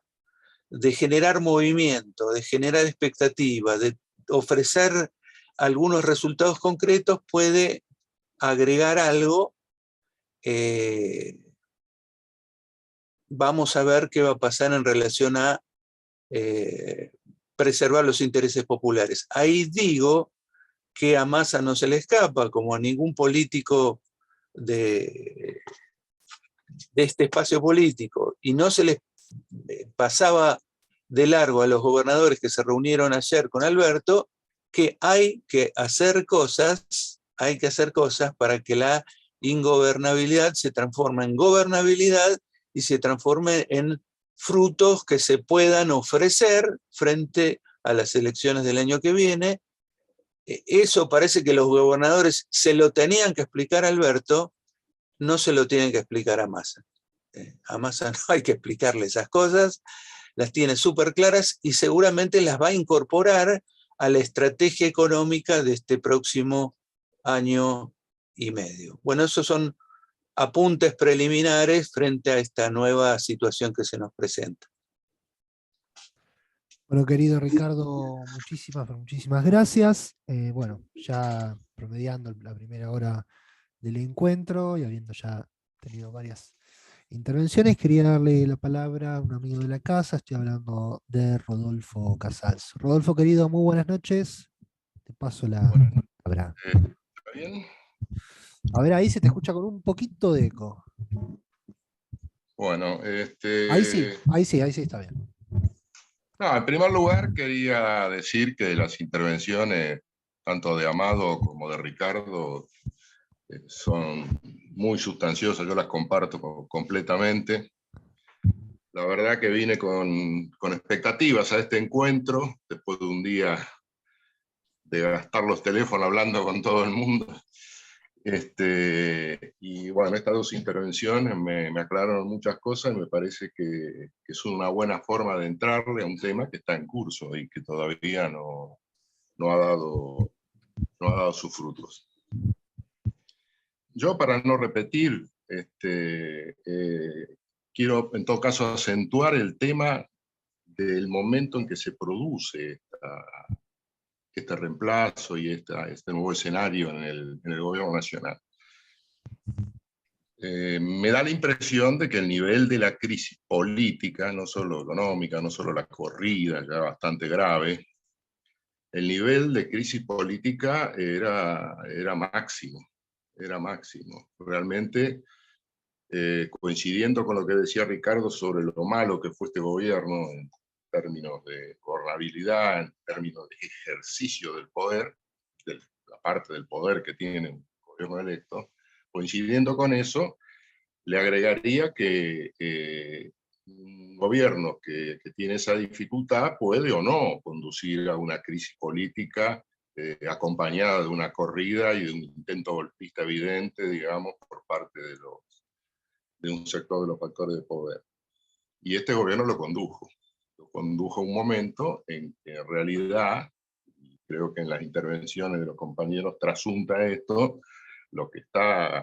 de generar movimiento, de generar expectativa, de ofrecer algunos resultados concretos, puede agregar algo. Vamos a ver qué va a pasar en relación a preservar los intereses populares. Ahí digo que a Massa no se le escapa, como a ningún político de este espacio político, y no se les pasaba de largo a los gobernadores que se reunieron ayer con Alberto, que hay que hacer cosas para que la ingobernabilidad se transforme en gobernabilidad y se transforme en frutos que se puedan ofrecer frente a las elecciones del año que viene. Eso parece que los gobernadores se lo tenían que explicar a Alberto, no se lo tienen que explicar a Massa. A Massa no hay que explicarle esas cosas, las tiene súper claras y seguramente las va a incorporar a la estrategia económica de este próximo año y medio. Bueno, esos son apuntes preliminares frente a esta nueva situación que se nos presenta. Bueno, querido Ricardo, muchísimas gracias. Bueno, ya promediando la primera hora del encuentro y habiendo ya tenido varias intervenciones, quería darle la palabra a un amigo de la casa. Estoy hablando de Rodolfo Casals. Rodolfo, querido, muy buenas noches. Te paso la palabra. ¿Está bien? A ver, ahí se te escucha con un poquito de eco. Bueno, Ahí sí, está bien. no, en primer lugar quería decir que de las intervenciones, tanto de Amado como de Ricardo, son muy sustanciosas, yo las comparto completamente. La verdad que vine con expectativas a este encuentro, después de un día de gastar los teléfonos hablando con todo el mundo. Y bueno, estas dos intervenciones me aclararon muchas cosas y me parece que es una buena forma de entrarle a un tema que está en curso y que todavía no ha dado sus frutos. Yo, para no repetir, quiero en todo caso acentuar el tema del momento en que se produce este reemplazo y este nuevo escenario en el gobierno nacional. Me da la impresión de que el nivel de la crisis política, no solo económica, no solo la corrida, ya bastante grave, el nivel de crisis política era máximo, Realmente, coincidiendo con lo que decía Ricardo sobre lo malo que fue este gobierno en términos de gobernabilidad, en términos de ejercicio del poder, de la parte del poder que tiene un gobierno electo, coincidiendo con eso, le agregaría que un gobierno que tiene esa dificultad puede o no conducir a una crisis política acompañada de una corrida y de un intento golpista evidente, digamos, por parte de un sector de los factores de poder. Y este gobierno lo condujo un momento en que en realidad, y creo que en las intervenciones de los compañeros trasunta esto, lo que está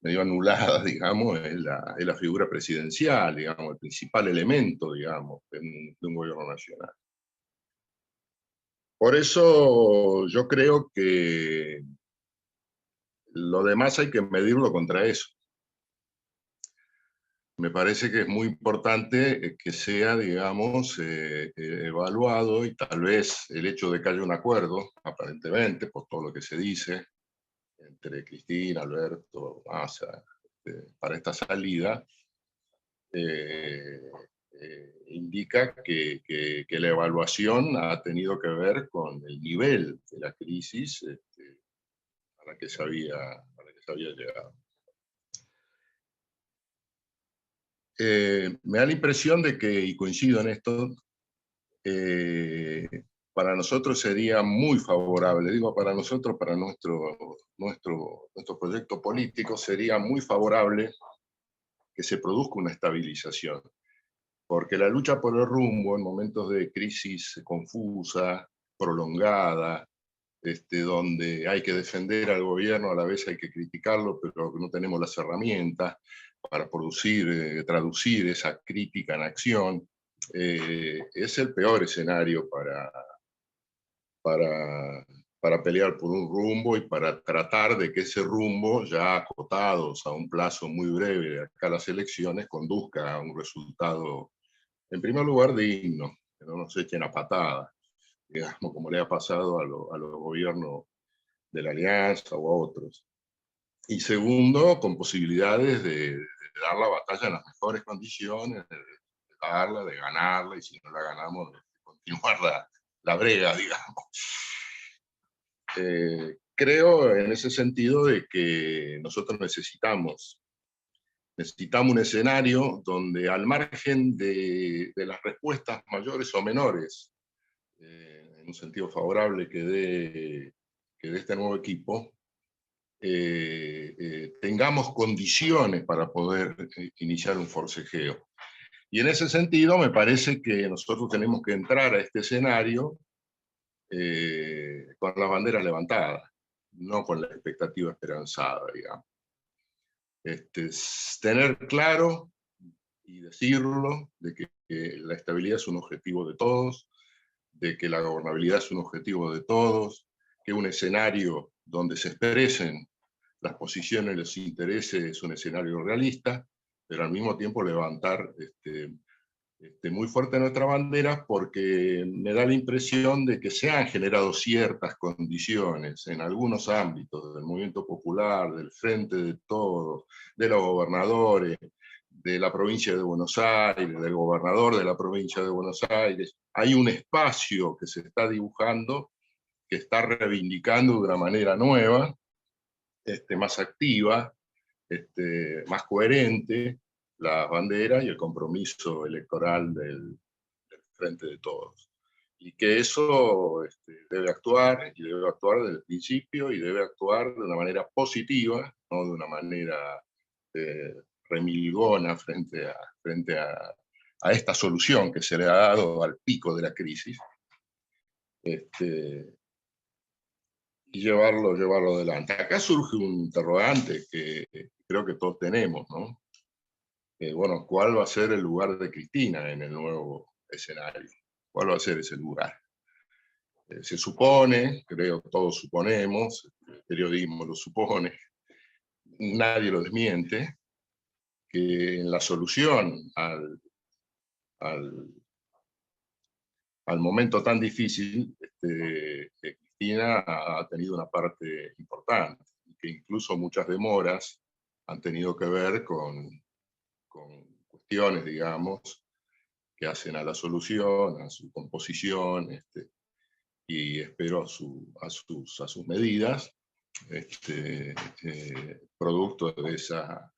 medio anulada, digamos, es la figura presidencial, digamos, el principal elemento, digamos, de un gobierno nacional. Por eso yo creo que lo demás hay que medirlo contra eso. Me parece que es muy importante que sea, digamos, evaluado, y tal vez el hecho de que haya un acuerdo, aparentemente, por todo lo que se dice, entre Cristina, Alberto, Massa, para esta salida, indica que la evaluación ha tenido que ver con el nivel de la crisis a la que se había llegado. Me da la impresión de que, y coincido en esto, para nosotros sería muy favorable, digo para nosotros, para nuestro proyecto político, sería muy favorable que se produzca una estabilización. Porque la lucha por el rumbo en momentos de crisis confusa, prolongada, donde hay que defender al gobierno, a la vez hay que criticarlo, pero no tenemos las herramientas para traducir esa crítica en acción, es el peor escenario para pelear por un rumbo y para tratar de que ese rumbo, ya acotados a un plazo muy breve de acá a las elecciones, conduzca a un resultado, en primer lugar, digno, que no nos echen a patadas, digamos, como le ha pasado a los gobiernos de la Alianza o a otros. Y segundo, con posibilidades de dar la batalla en las mejores condiciones, de darla, de ganarla, y si no la ganamos, de continuar la brega, digamos. Creo en ese sentido de que nosotros necesitamos un escenario donde, al margen de las respuestas mayores o menores, en un sentido favorable que dé este nuevo equipo, tengamos condiciones para poder iniciar un forcejeo. Y en ese sentido me parece que nosotros tenemos que entrar a este escenario con las banderas levantadas, no con la expectativa esperanzada, digamos. Tener claro y decirlo de que la estabilidad es un objetivo de todos, de que la gobernabilidad es un objetivo de todos, que un escenario donde se expresen las posiciones, los intereses, es un escenario realista, pero al mismo tiempo levantar muy fuerte nuestra bandera, porque me da la impresión de que se han generado ciertas condiciones en algunos ámbitos del movimiento popular, del Frente de Todos, de los gobernadores, de la provincia de Buenos Aires, del gobernador de la provincia de Buenos Aires. Hay un espacio que se está dibujando, que está reivindicando de una manera nueva, más activa, más coherente, las banderas y el compromiso electoral del Frente de Todos. Y que eso debe actuar, y debe actuar desde el principio, y debe actuar de una manera positiva, no de una manera remilgona frente a esta solución que se le ha dado al pico de la crisis, y llevarlo adelante. Acá surge un interrogante que creo que todos tenemos, ¿no? Bueno, ¿cuál va a ser el lugar de Cristina en el nuevo escenario? ¿Cuál va a ser ese lugar? Se supone, creo que todos suponemos, el periodismo lo supone, nadie lo desmiente, que en la solución al momento tan difícil, Cristina ha tenido una parte importante, y que incluso muchas demoras han tenido que ver con cuestiones, digamos, que hacen a la solución, a su composición, y espero a sus medidas, producto de esa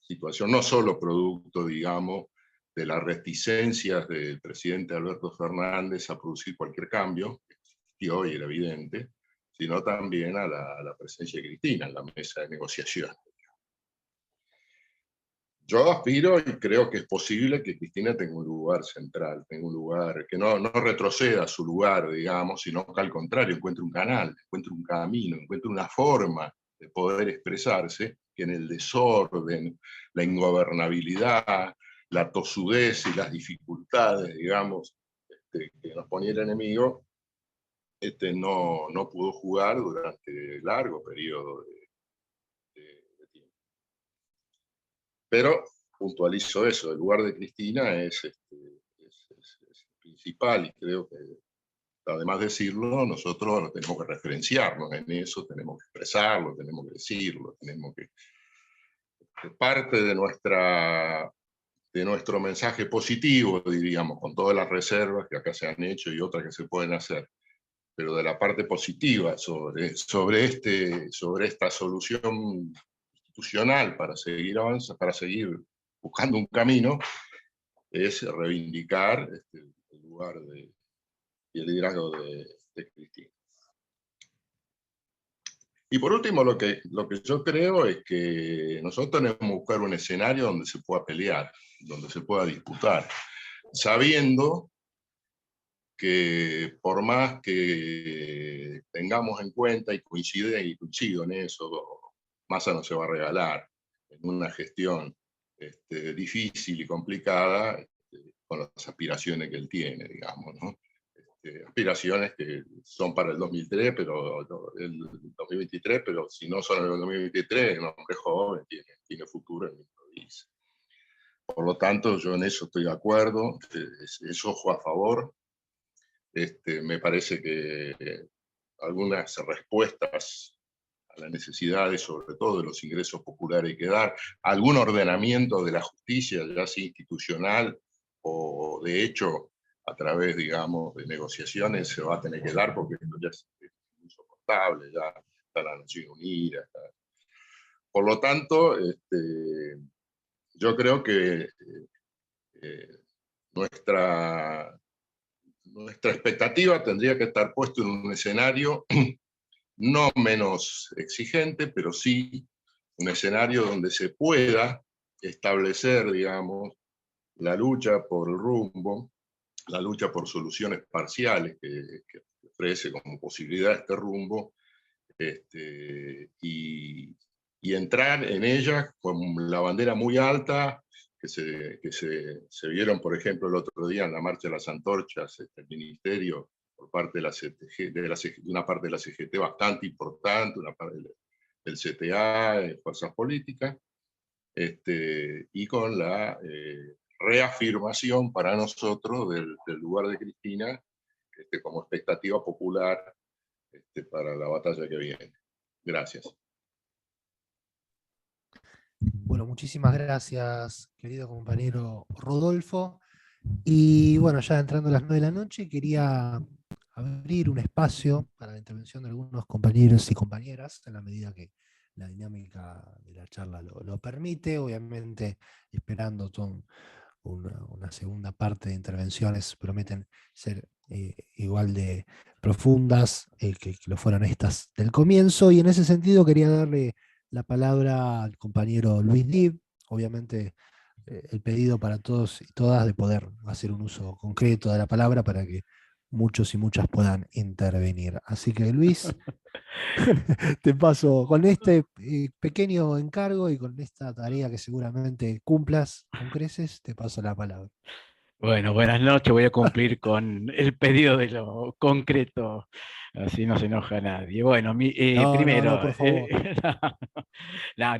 situación, no solo producto, digamos, de las reticencias del presidente Alberto Fernández a producir cualquier cambio, que existió y era evidente, sino también a la presencia de Cristina en la mesa de negociación. Yo aspiro y creo que es posible que Cristina tenga un lugar central, tenga un lugar que no retroceda a su lugar, digamos, sino que al contrario encuentre un canal, encuentre un camino, encuentre una forma de poder expresarse, que en el desorden, la ingobernabilidad, la tosudez y las dificultades, digamos, que nos ponía el enemigo, no pudo jugar durante largo periodo de tiempo. Pero puntualizo eso, el lugar de Cristina es principal, y creo que, además de decirlo, nosotros tenemos que referenciarnos en eso, tenemos que expresarlo, tenemos que decirlo, tenemos que parte de nuestro mensaje positivo, diríamos, con todas las reservas que acá se han hecho y otras que se pueden hacer, pero de la parte positiva sobre esta solución institucional para seguir avanzando, para seguir buscando un camino, es reivindicar el lugar y el liderazgo de Cristina. Y por último, lo que yo creo es que nosotros tenemos que buscar un escenario donde se pueda pelear, donde se pueda disputar, sabiendo que por más que tengamos en cuenta, y coincido en eso, Massa no se va a regalar en una gestión difícil y complicada con las aspiraciones que él tiene, digamos, ¿no? Aspiraciones que son para el 2003, pero el 2023, pero si no son en el 2023, un hombre joven tiene futuro en mi provincia. Por lo tanto, yo en eso estoy de acuerdo, es ojo a favor. Me parece que algunas respuestas a las necesidades, sobre todo de los ingresos populares, hay que dar, algún ordenamiento de la justicia, ya sea institucional o de hecho a través, digamos, de negociaciones, se va a tener que dar, porque esto ya es insoportable, ya está la Nación Unida. Por lo tanto, yo creo que nuestra expectativa tendría que estar puesta en un escenario no menos exigente, pero sí un escenario donde se pueda establecer, digamos, la lucha por el rumbo, la lucha por soluciones parciales que ofrece como posibilidad este rumbo, y entrar en ella con la bandera muy alta, que se vieron, por ejemplo, el otro día en la Marcha de las Antorchas, el Ministerio, por parte de, de una parte de la CGT bastante importante, una parte del CTA, Fuerzas Políticas, y con la reafirmación para nosotros del lugar de Cristina como expectativa popular para la batalla que viene. Gracias. Bueno, muchísimas gracias, querido compañero Rodolfo. Y bueno, ya entrando a las 9 de la noche, quería abrir un espacio para la intervención de algunos compañeros y compañeras, en la medida que la dinámica de la charla lo permite, obviamente esperando una segunda parte de intervenciones, prometen ser igual de profundas que lo fueron estas del comienzo, y en ese sentido quería darle la palabra al compañero Luis Lib, obviamente el pedido para todos y todas de poder hacer un uso concreto de la palabra para que muchos y muchas puedan intervenir. Así que Luis, te paso con este pequeño encargo y con esta tarea que seguramente cumplas con creces, te paso la palabra. Bueno, buenas noches. Voy a cumplir con el pedido de lo concreto, así no se enoja nadie. Bueno, primero, por favor.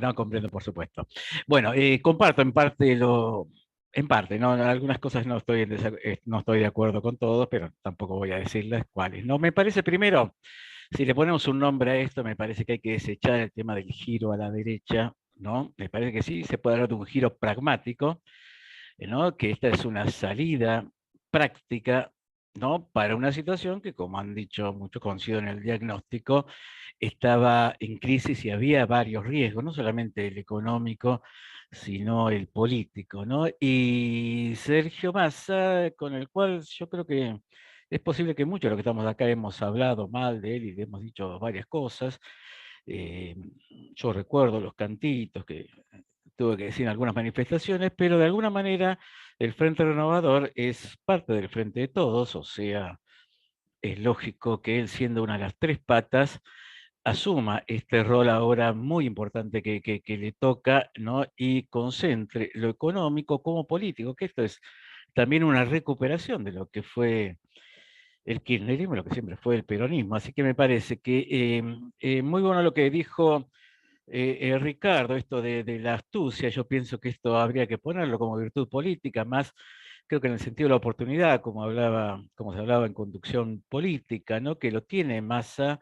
no, comprendo, por supuesto. Bueno, comparto en parte ¿no? En algunas cosas no estoy de acuerdo con todos, pero tampoco voy a decirles cuáles. No, me parece primero, si le ponemos un nombre a esto, me parece que hay que desechar el tema del giro a la derecha, ¿no? Me parece que sí, se puede hablar de un giro pragmático, ¿no? Que esta es una salida práctica, ¿no? Para una situación que, como han dicho muchos, coincido en el diagnóstico, estaba en crisis y había varios riesgos, no solamente el económico, sino el político, ¿no? Y Sergio Massa, con el cual yo creo que es posible que muchos de los que estamos acá hemos hablado mal de él y le hemos dicho varias cosas. Yo recuerdo los cantitos que tuve que decir en algunas manifestaciones, pero de alguna manera el Frente Renovador es parte del Frente de Todos, o sea, es lógico que él, siendo una de las tres patas, asuma este rol ahora muy importante que le toca, ¿no? Y concentre lo económico como político, que esto es también una recuperación de lo que fue el kirchnerismo, lo que siempre fue el peronismo. Así que me parece que muy bueno lo que dijo Ricardo, esto de la astucia. Yo pienso que esto habría que ponerlo como virtud política, más creo que en el sentido de la oportunidad, como se hablaba en conducción política, ¿no? Que lo tiene Massa,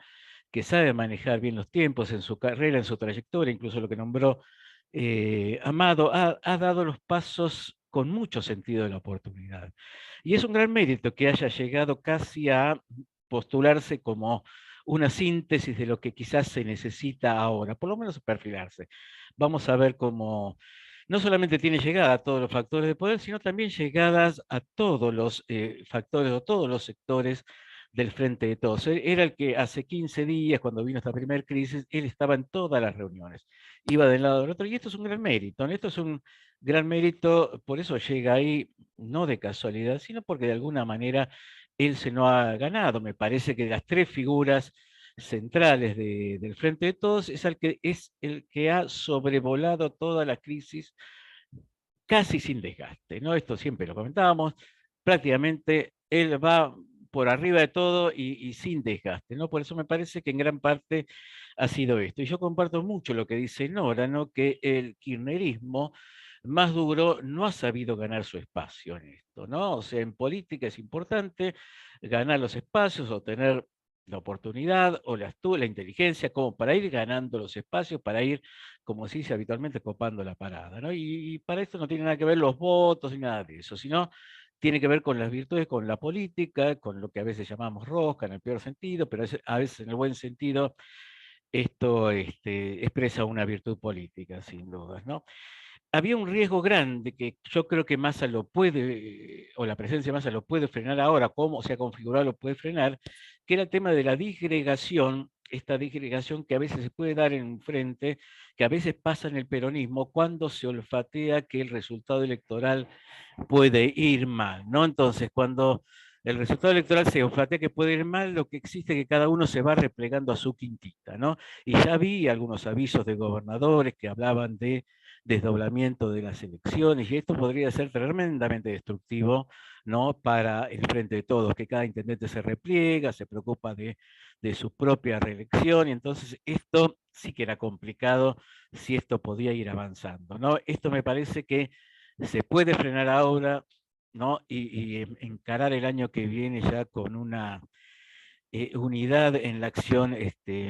que sabe manejar bien los tiempos en su carrera, en su trayectoria, incluso lo que nombró Amado, ha dado los pasos con mucho sentido de la oportunidad. Y es un gran mérito que haya llegado casi a postularse como una síntesis de lo que quizás se necesita ahora, por lo menos perfilarse. Vamos a ver cómo no solamente tiene llegada a todos los factores de poder, sino también llegadas a todos los factores o todos los sectores del Frente de Todos. Era el que hace 15 días, cuando vino esta primera crisis, él estaba en todas las reuniones, iba de un lado del otro, y esto es un gran mérito, ¿no? Esto es un gran mérito, por eso llega ahí, no de casualidad, sino porque de alguna manera él se no ha ganado. Me parece que de las tres figuras centrales del Frente de Todos es el que ha sobrevolado toda la crisis casi sin desgaste, ¿no? Esto siempre lo comentábamos, prácticamente él va por arriba de todo y sin desgaste, ¿no? Por eso me parece que en gran parte ha sido esto. Y yo comparto mucho lo que dice Nora, ¿no? Que el kirchnerismo más duro no ha sabido ganar su espacio en esto, ¿no? O sea, en política es importante ganar los espacios o tener la oportunidad o la inteligencia como para ir ganando los espacios, para ir, como se dice habitualmente, copando la parada, ¿no? Y para esto no tiene nada que ver los votos ni nada de eso, sino tiene que ver con las virtudes, con la política, con lo que a veces llamamos rosca en el peor sentido, pero a veces en el buen sentido esto expresa una virtud política, sin dudas, ¿no? Había un riesgo grande que yo creo que Massa lo puede, o la presencia de Massa lo puede frenar ahora, cómo se ha configurado lo puede frenar, que era el tema de la disgregación, esta disgregación que a veces se puede dar en un frente, que a veces pasa en el peronismo cuando se olfatea que el resultado electoral puede ir mal, ¿no? Entonces, cuando el resultado electoral se olfatea que puede ir mal, lo que existe es que cada uno se va replegando a su quintita, ¿no? Y ya vi algunos avisos de gobernadores que hablaban de desdoblamiento de las elecciones, y esto podría ser tremendamente destructivo, ¿no? Para el Frente de Todos, que cada intendente se repliega, se preocupa de su propia reelección, y entonces esto sí que era complicado si esto podía ir avanzando, ¿no? Esto me parece que se puede frenar ahora, ¿no? Y encarar el año que viene ya con una unidad en la acción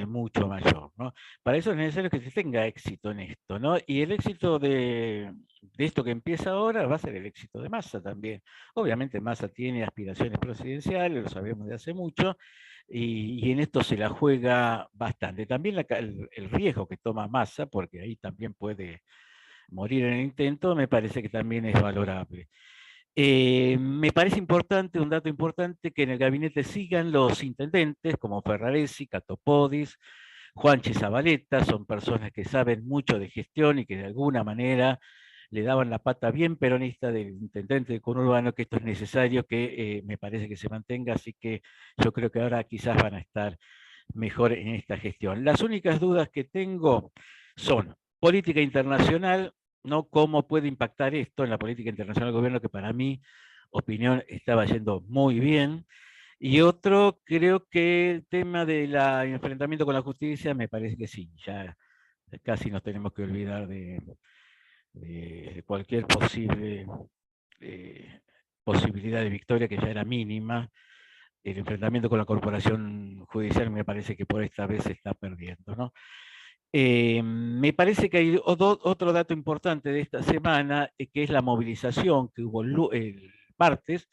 mucho mayor, ¿no? Para eso es necesario que se tenga éxito en esto, ¿no? Y el éxito de esto que empieza ahora va a ser el éxito de Massa también. Obviamente Massa tiene aspiraciones presidenciales, lo sabemos de hace mucho, y en esto se la juega bastante. También el riesgo que toma Massa, porque ahí también puede morir en el intento, me parece que también es valorable. Me parece importante, un dato importante, que en el gabinete sigan los intendentes como Ferraresi, Catopodis, Juanchi Zabaleta, son personas que saben mucho de gestión y que de alguna manera le daban la pata bien peronista del intendente de conurbano, que esto es necesario que me parece que se mantenga, así que yo creo que ahora quizás van a estar mejor en esta gestión. Las únicas dudas que tengo son política internacional, ¿no? ¿Cómo puede impactar esto en la política internacional del gobierno? Que para mi opinión estaba yendo muy bien. Y otro, creo que el tema del enfrentamiento con la justicia, me parece que sí, ya casi nos tenemos que olvidar de cualquier posibilidad de victoria, que ya era mínima. El enfrentamiento con la corporación judicial me parece que por esta vez se está perdiendo, ¿no? Me parece que hay otro dato importante de esta semana, que es la movilización que hubo el martes,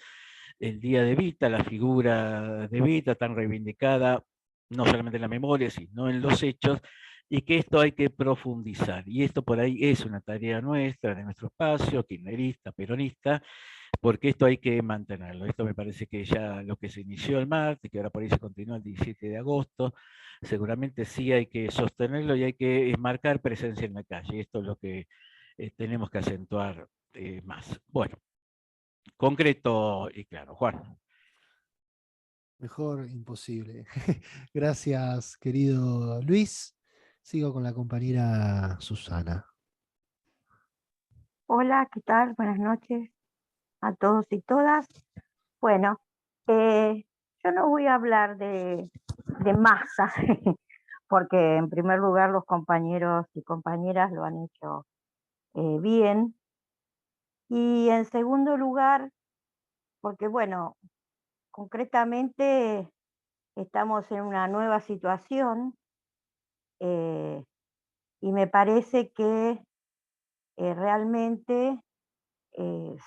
el día de Evita, la figura de Evita tan reivindicada, no solamente en la memoria, sino en los hechos, y que esto hay que profundizar. Y esto por ahí es una tarea nuestra, de nuestro espacio, kirchnerista, peronista, porque esto hay que mantenerlo. Esto me parece que ya lo que se inició el martes, que ahora por ahí se continúa el 17 de agosto, seguramente sí hay que sostenerlo y hay que marcar presencia en la calle. Esto es lo que tenemos que acentuar más. Bueno, concreto y claro. Juan. Mejor imposible. Gracias, querido Luis. Sigo con la compañera Susana. Hola, ¿qué tal? Buenas noches a todos y todas. Bueno, yo no voy a hablar de masa, porque en primer lugar los compañeros y compañeras lo han hecho bien. Y en segundo lugar, porque bueno, concretamente estamos en una nueva situación eh, y me parece que realmente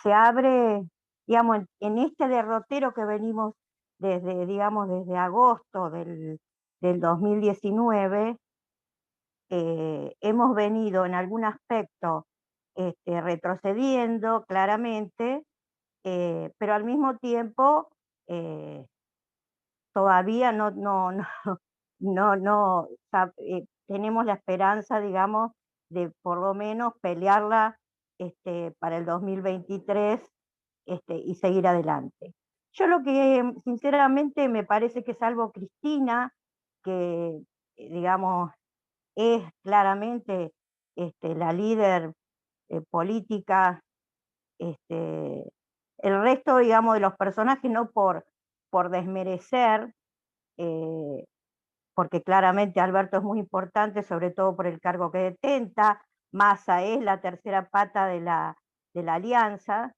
se abre, digamos, en este derrotero que venimos desde, digamos, desde agosto del 2019, hemos venido en algún aspecto retrocediendo claramente, pero al mismo tiempo eh, todavía tenemos la esperanza, digamos, de por lo menos pelearla para el 2023 y seguir adelante. Yo lo que sinceramente me parece que salvo Cristina, que digamos es claramente la líder política, este, el resto, digamos, de los personajes, no por desmerecer, eh, porque claramente Alberto es muy importante, sobre todo por el cargo que detenta, Massa es la tercera pata de la alianza,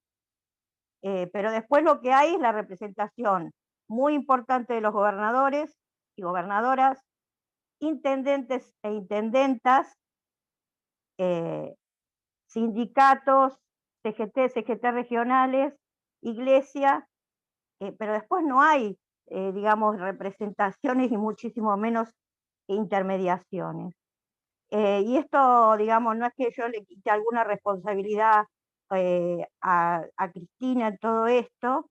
pero después lo que hay es la representación muy importante de los gobernadores y gobernadoras, intendentes e intendentas, eh, sindicatos, CGT regionales, iglesia, pero después no hay, digamos, representaciones y muchísimo menos intermediaciones. Y esto, digamos, no es que yo le quite alguna responsabilidad a Cristina en todo esto,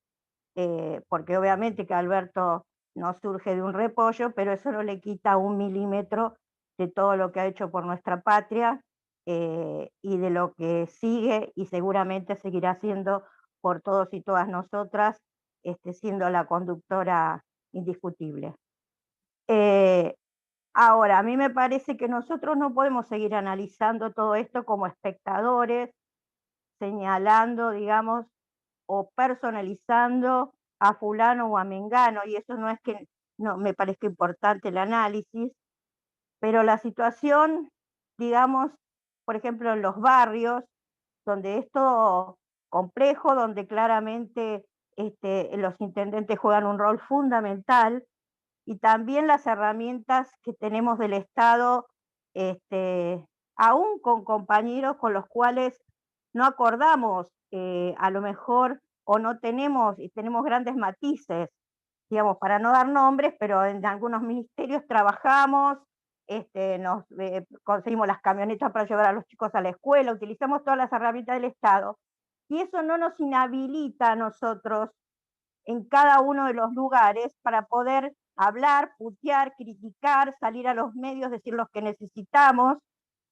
porque obviamente que Alberto no surge de un repollo, pero eso no le quita un milímetro de todo lo que ha hecho por nuestra patria y de lo que sigue y seguramente seguirá haciendo por todos y todas nosotras, siendo la conductora indiscutible. Ahora, a mí me parece que nosotros no podemos seguir analizando todo esto como espectadores, señalando, digamos, o personalizando a fulano o a mengano, y eso no es que no me parezca importante el análisis, pero la situación, digamos, por ejemplo, en los barrios, donde es todo complejo, donde claramente los intendentes juegan un rol fundamental, y también las herramientas que tenemos del Estado, aún con compañeros con los cuales no acordamos a lo mejor o no tenemos, y tenemos grandes matices, digamos, para no dar nombres, pero en algunos ministerios trabajamos, conseguimos las camionetas para llevar a los chicos a la escuela, utilizamos todas las herramientas del Estado, y eso no nos inhabilita a nosotros en cada uno de los lugares para poder hablar, putear, criticar, salir a los medios, decir lo que necesitamos,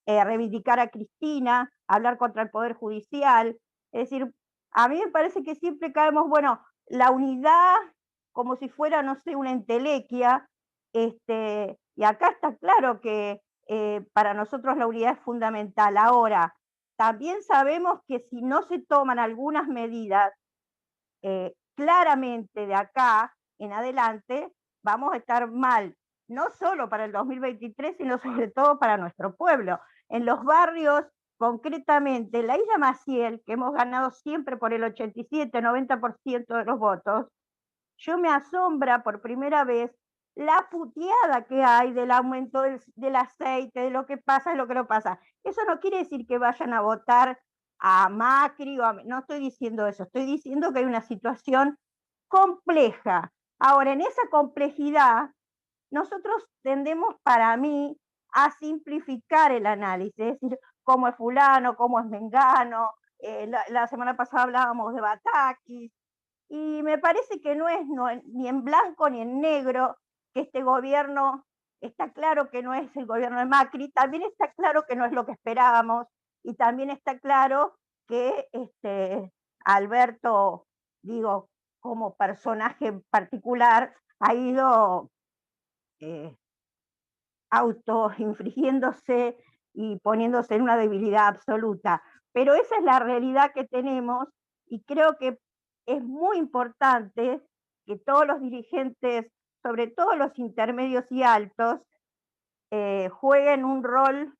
reivindicar a Cristina, hablar contra el Poder Judicial. Es decir, a mí me parece que siempre caemos, bueno, la unidad como si fuera, no sé, una entelequia, y acá está claro que para nosotros la unidad es fundamental. Ahora, también sabemos que si no se toman algunas medidas, claramente de acá en adelante vamos a estar mal, no solo para el 2023, sino sobre todo para nuestro pueblo. En los barrios, concretamente, la Isla Maciel, que hemos ganado siempre por el 87-90% de los votos, yo me asombra por primera vez la puteada que hay del aumento del aceite, de lo que pasa, de lo que no pasa. Eso no quiere decir que vayan a votar a Macri, no estoy diciendo eso, estoy diciendo que hay una situación compleja. Ahora, en esa complejidad, nosotros tendemos, para mí, a simplificar el análisis, es decir, cómo es fulano, cómo es mengano, la semana pasada hablábamos de Batakis, y me parece que no es ni en blanco ni en negro, que este gobierno, está claro que no es el gobierno de Macri, también está claro que no es lo que esperábamos, y también está claro que Alberto, digo, como personaje particular, ha ido autoinfligiéndose y poniéndose en una debilidad absoluta. Pero esa es la realidad que tenemos y creo que es muy importante que todos los dirigentes, sobre todo los intermedios y altos, jueguen un rol,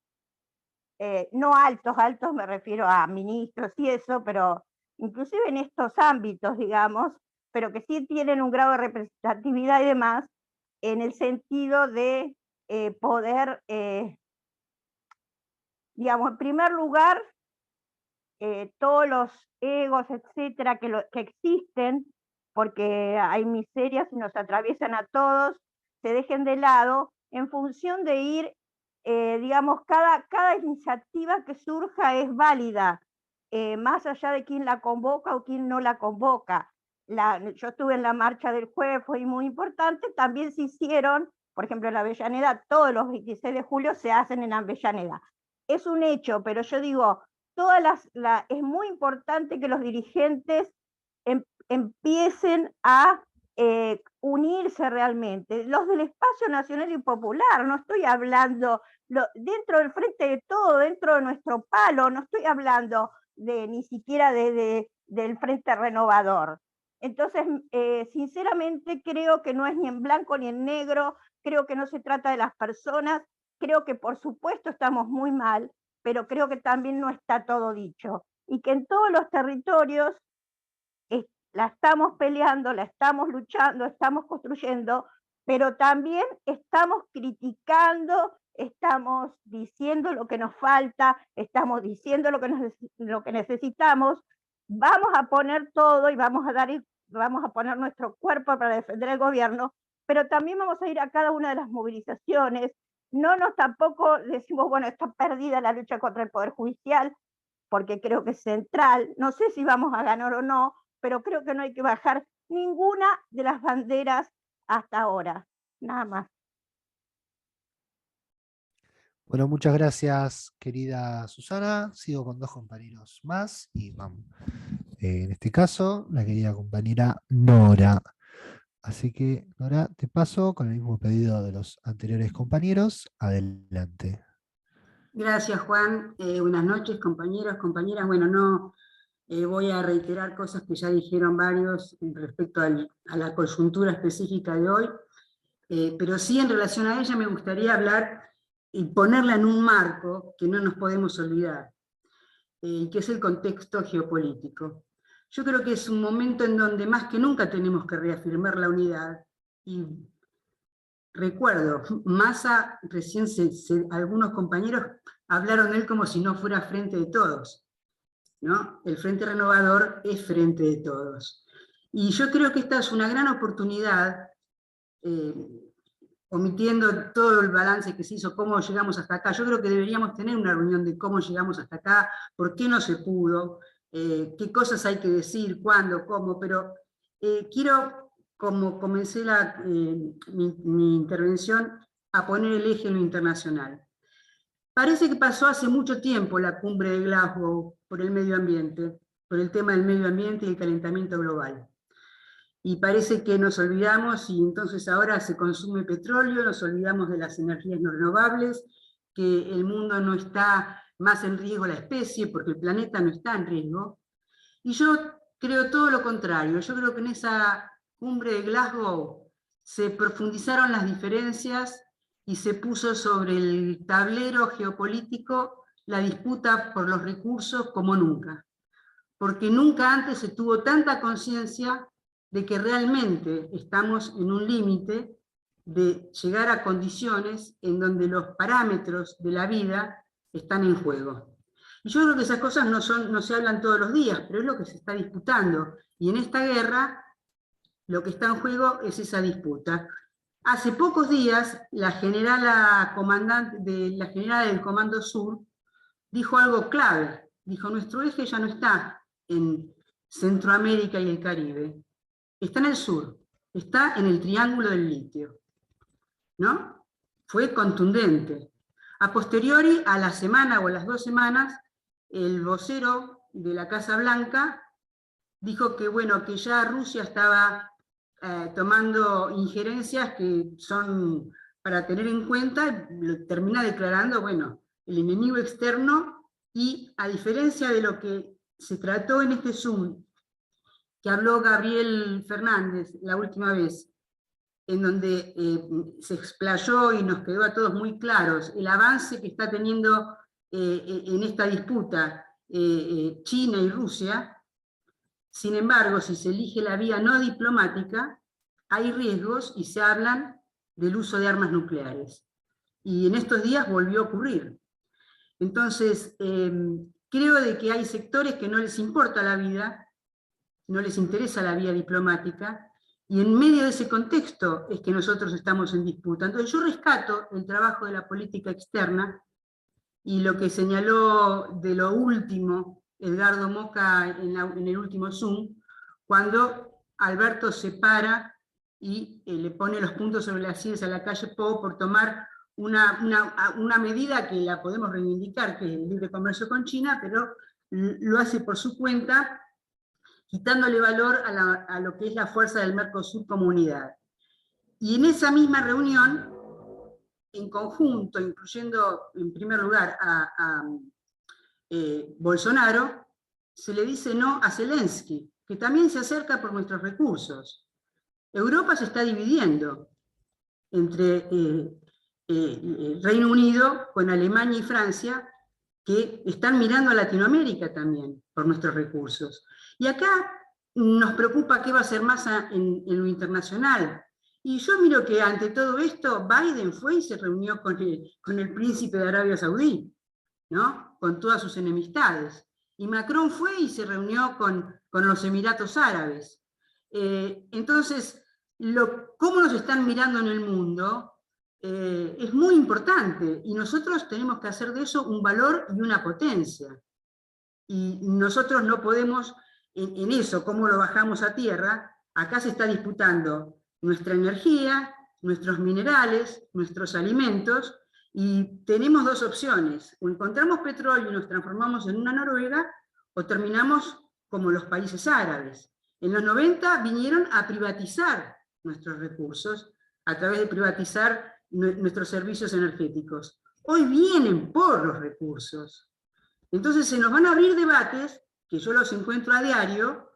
no altos me refiero a ministros y eso, pero inclusive en estos ámbitos, digamos, pero que sí tienen un grado de representatividad y demás, en el sentido de poder, digamos, en primer lugar, todos los egos, etcétera, que existen, porque hay miserias y nos atraviesan a todos, se dejen de lado en función de ir, digamos, cada iniciativa que surja es válida, más allá de quién la convoca o quién no la convoca. Yo estuve en la marcha del jueves, fue muy importante, también se hicieron, por ejemplo, en Avellaneda, todos los 26 de julio se hacen en Avellaneda. Es un hecho, pero yo digo, es muy importante que los dirigentes empiecen a unirse realmente. Los del Espacio Nacional y Popular, no estoy hablando dentro del Frente de Todo, dentro de nuestro palo, no estoy hablando ni siquiera del Frente Renovador. Entonces, sinceramente creo que no es ni en blanco ni en negro, creo que no se trata de las personas, creo que por supuesto estamos muy mal, pero creo que también no está todo dicho. Y que en todos los territorios la estamos peleando, la estamos luchando, estamos construyendo, pero también estamos criticando, estamos diciendo lo que nos falta, estamos diciendo lo que necesitamos, vamos a poner todo y vamos a poner nuestro cuerpo para defender el gobierno, pero también vamos a ir a cada una de las movilizaciones. No nos tampoco decimos, bueno, está perdida la lucha contra el Poder Judicial, porque creo que es central. No sé si vamos a ganar o no, pero creo que no hay que bajar ninguna de las banderas hasta ahora. Nada más. Bueno, muchas gracias, querida Susana. Sigo con dos compañeros más y vamos. En este caso, la querida compañera Nora. Así que, Nora, te paso con el mismo pedido de los anteriores compañeros. Adelante. Gracias, Juan. Buenas noches, compañeros, compañeras. Bueno, no voy a reiterar cosas que ya dijeron varios respecto a la coyuntura específica de hoy, pero sí en relación a ella me gustaría hablar y ponerla en un marco que no nos podemos olvidar, que es el contexto geopolítico. Yo creo que es un momento en donde más que nunca tenemos que reafirmar la unidad, y recuerdo, Massa, recién algunos compañeros hablaron de él como si no fuera frente de todos, ¿no? El Frente Renovador es frente de todos. Y yo creo que esta es una gran oportunidad, omitiendo todo el balance que se hizo, cómo llegamos hasta acá. Yo creo que deberíamos tener una reunión de cómo llegamos hasta acá, por qué no se pudo, qué cosas hay que decir, cuándo, cómo, pero quiero, como comencé mi intervención, a poner el eje en lo internacional. Parece que pasó hace mucho tiempo la cumbre de Glasgow por el medio ambiente, por el tema del medio ambiente y el calentamiento global. Y parece que nos olvidamos, y entonces ahora se consume petróleo, nos olvidamos de las energías no renovables, que el mundo no está más en riesgo, la especie, porque el planeta no está en riesgo. Y yo creo todo lo contrario. Yo creo que en esa cumbre de Glasgow se profundizaron las diferencias y se puso sobre el tablero geopolítico la disputa por los recursos como nunca. Porque nunca antes se tuvo tanta conciencia de que realmente estamos en un límite de llegar a condiciones en donde los parámetros de la vida están en juego. Y yo creo que esas cosas no se hablan todos los días, pero es lo que se está disputando. Y en esta guerra, lo que está en juego es esa disputa. Hace pocos días, la general del Comando Sur dijo algo clave. Dijo, nuestro eje ya no está en Centroamérica y el Caribe, está en el sur, está en el Triángulo del Litio. ¿No? Fue contundente. A posteriori, a la semana o a las 2 semanas, el vocero de la Casa Blanca dijo que, bueno, que ya Rusia estaba tomando injerencias que son para tener en cuenta, termina declarando, bueno, el enemigo externo, y a diferencia de lo que se trató en este Zoom, que habló Gabriel Fernández la última vez, en donde se explayó y nos quedó a todos muy claros el avance que está teniendo en esta disputa China y Rusia. Sin embargo, si se elige la vía no diplomática, hay riesgos y se hablan del uso de armas nucleares. Y en estos días volvió a ocurrir. Entonces, creo de que hay sectores que no les importa la vida, no les interesa la vía diplomática, y en medio de ese contexto es que nosotros estamos en disputa. Entonces yo rescato el trabajo de la política externa, y lo que señaló de lo último Edgardo Moca en el último Zoom, cuando Alberto se para y le pone los puntos sobre las IES a la calle Pou por tomar una medida que la podemos reivindicar, que es el libre comercio con China, pero lo hace por su cuenta, quitándole valor a lo que es la fuerza del Mercosur como unidad. Y en esa misma reunión, en conjunto, incluyendo en primer lugar a Bolsonaro, se le dice no a Zelensky, que también se acerca por nuestros recursos. Europa se está dividiendo entre Reino Unido con Alemania y Francia, que están mirando a Latinoamérica también por nuestros recursos. Y acá nos preocupa qué va a hacer Massa en lo internacional. Y yo miro que ante todo esto, Biden fue y se reunió con el príncipe de Arabia Saudí, ¿no? Con todas sus enemistades. Y Macron fue y se reunió con los Emiratos Árabes. Entonces, cómo nos están mirando en el mundo es muy importante, y nosotros tenemos que hacer de eso un valor y una potencia. Y nosotros no podemos, en eso, cómo lo bajamos a tierra, acá se está disputando nuestra energía, nuestros minerales, nuestros alimentos, y tenemos dos opciones: o encontramos petróleo y nos transformamos en una Noruega, o terminamos como los países árabes. En los 90 vinieron a privatizar nuestros recursos, a través de privatizar nuestros servicios energéticos. Hoy vienen por los recursos. Entonces se nos van a abrir debates, que yo los encuentro a diario,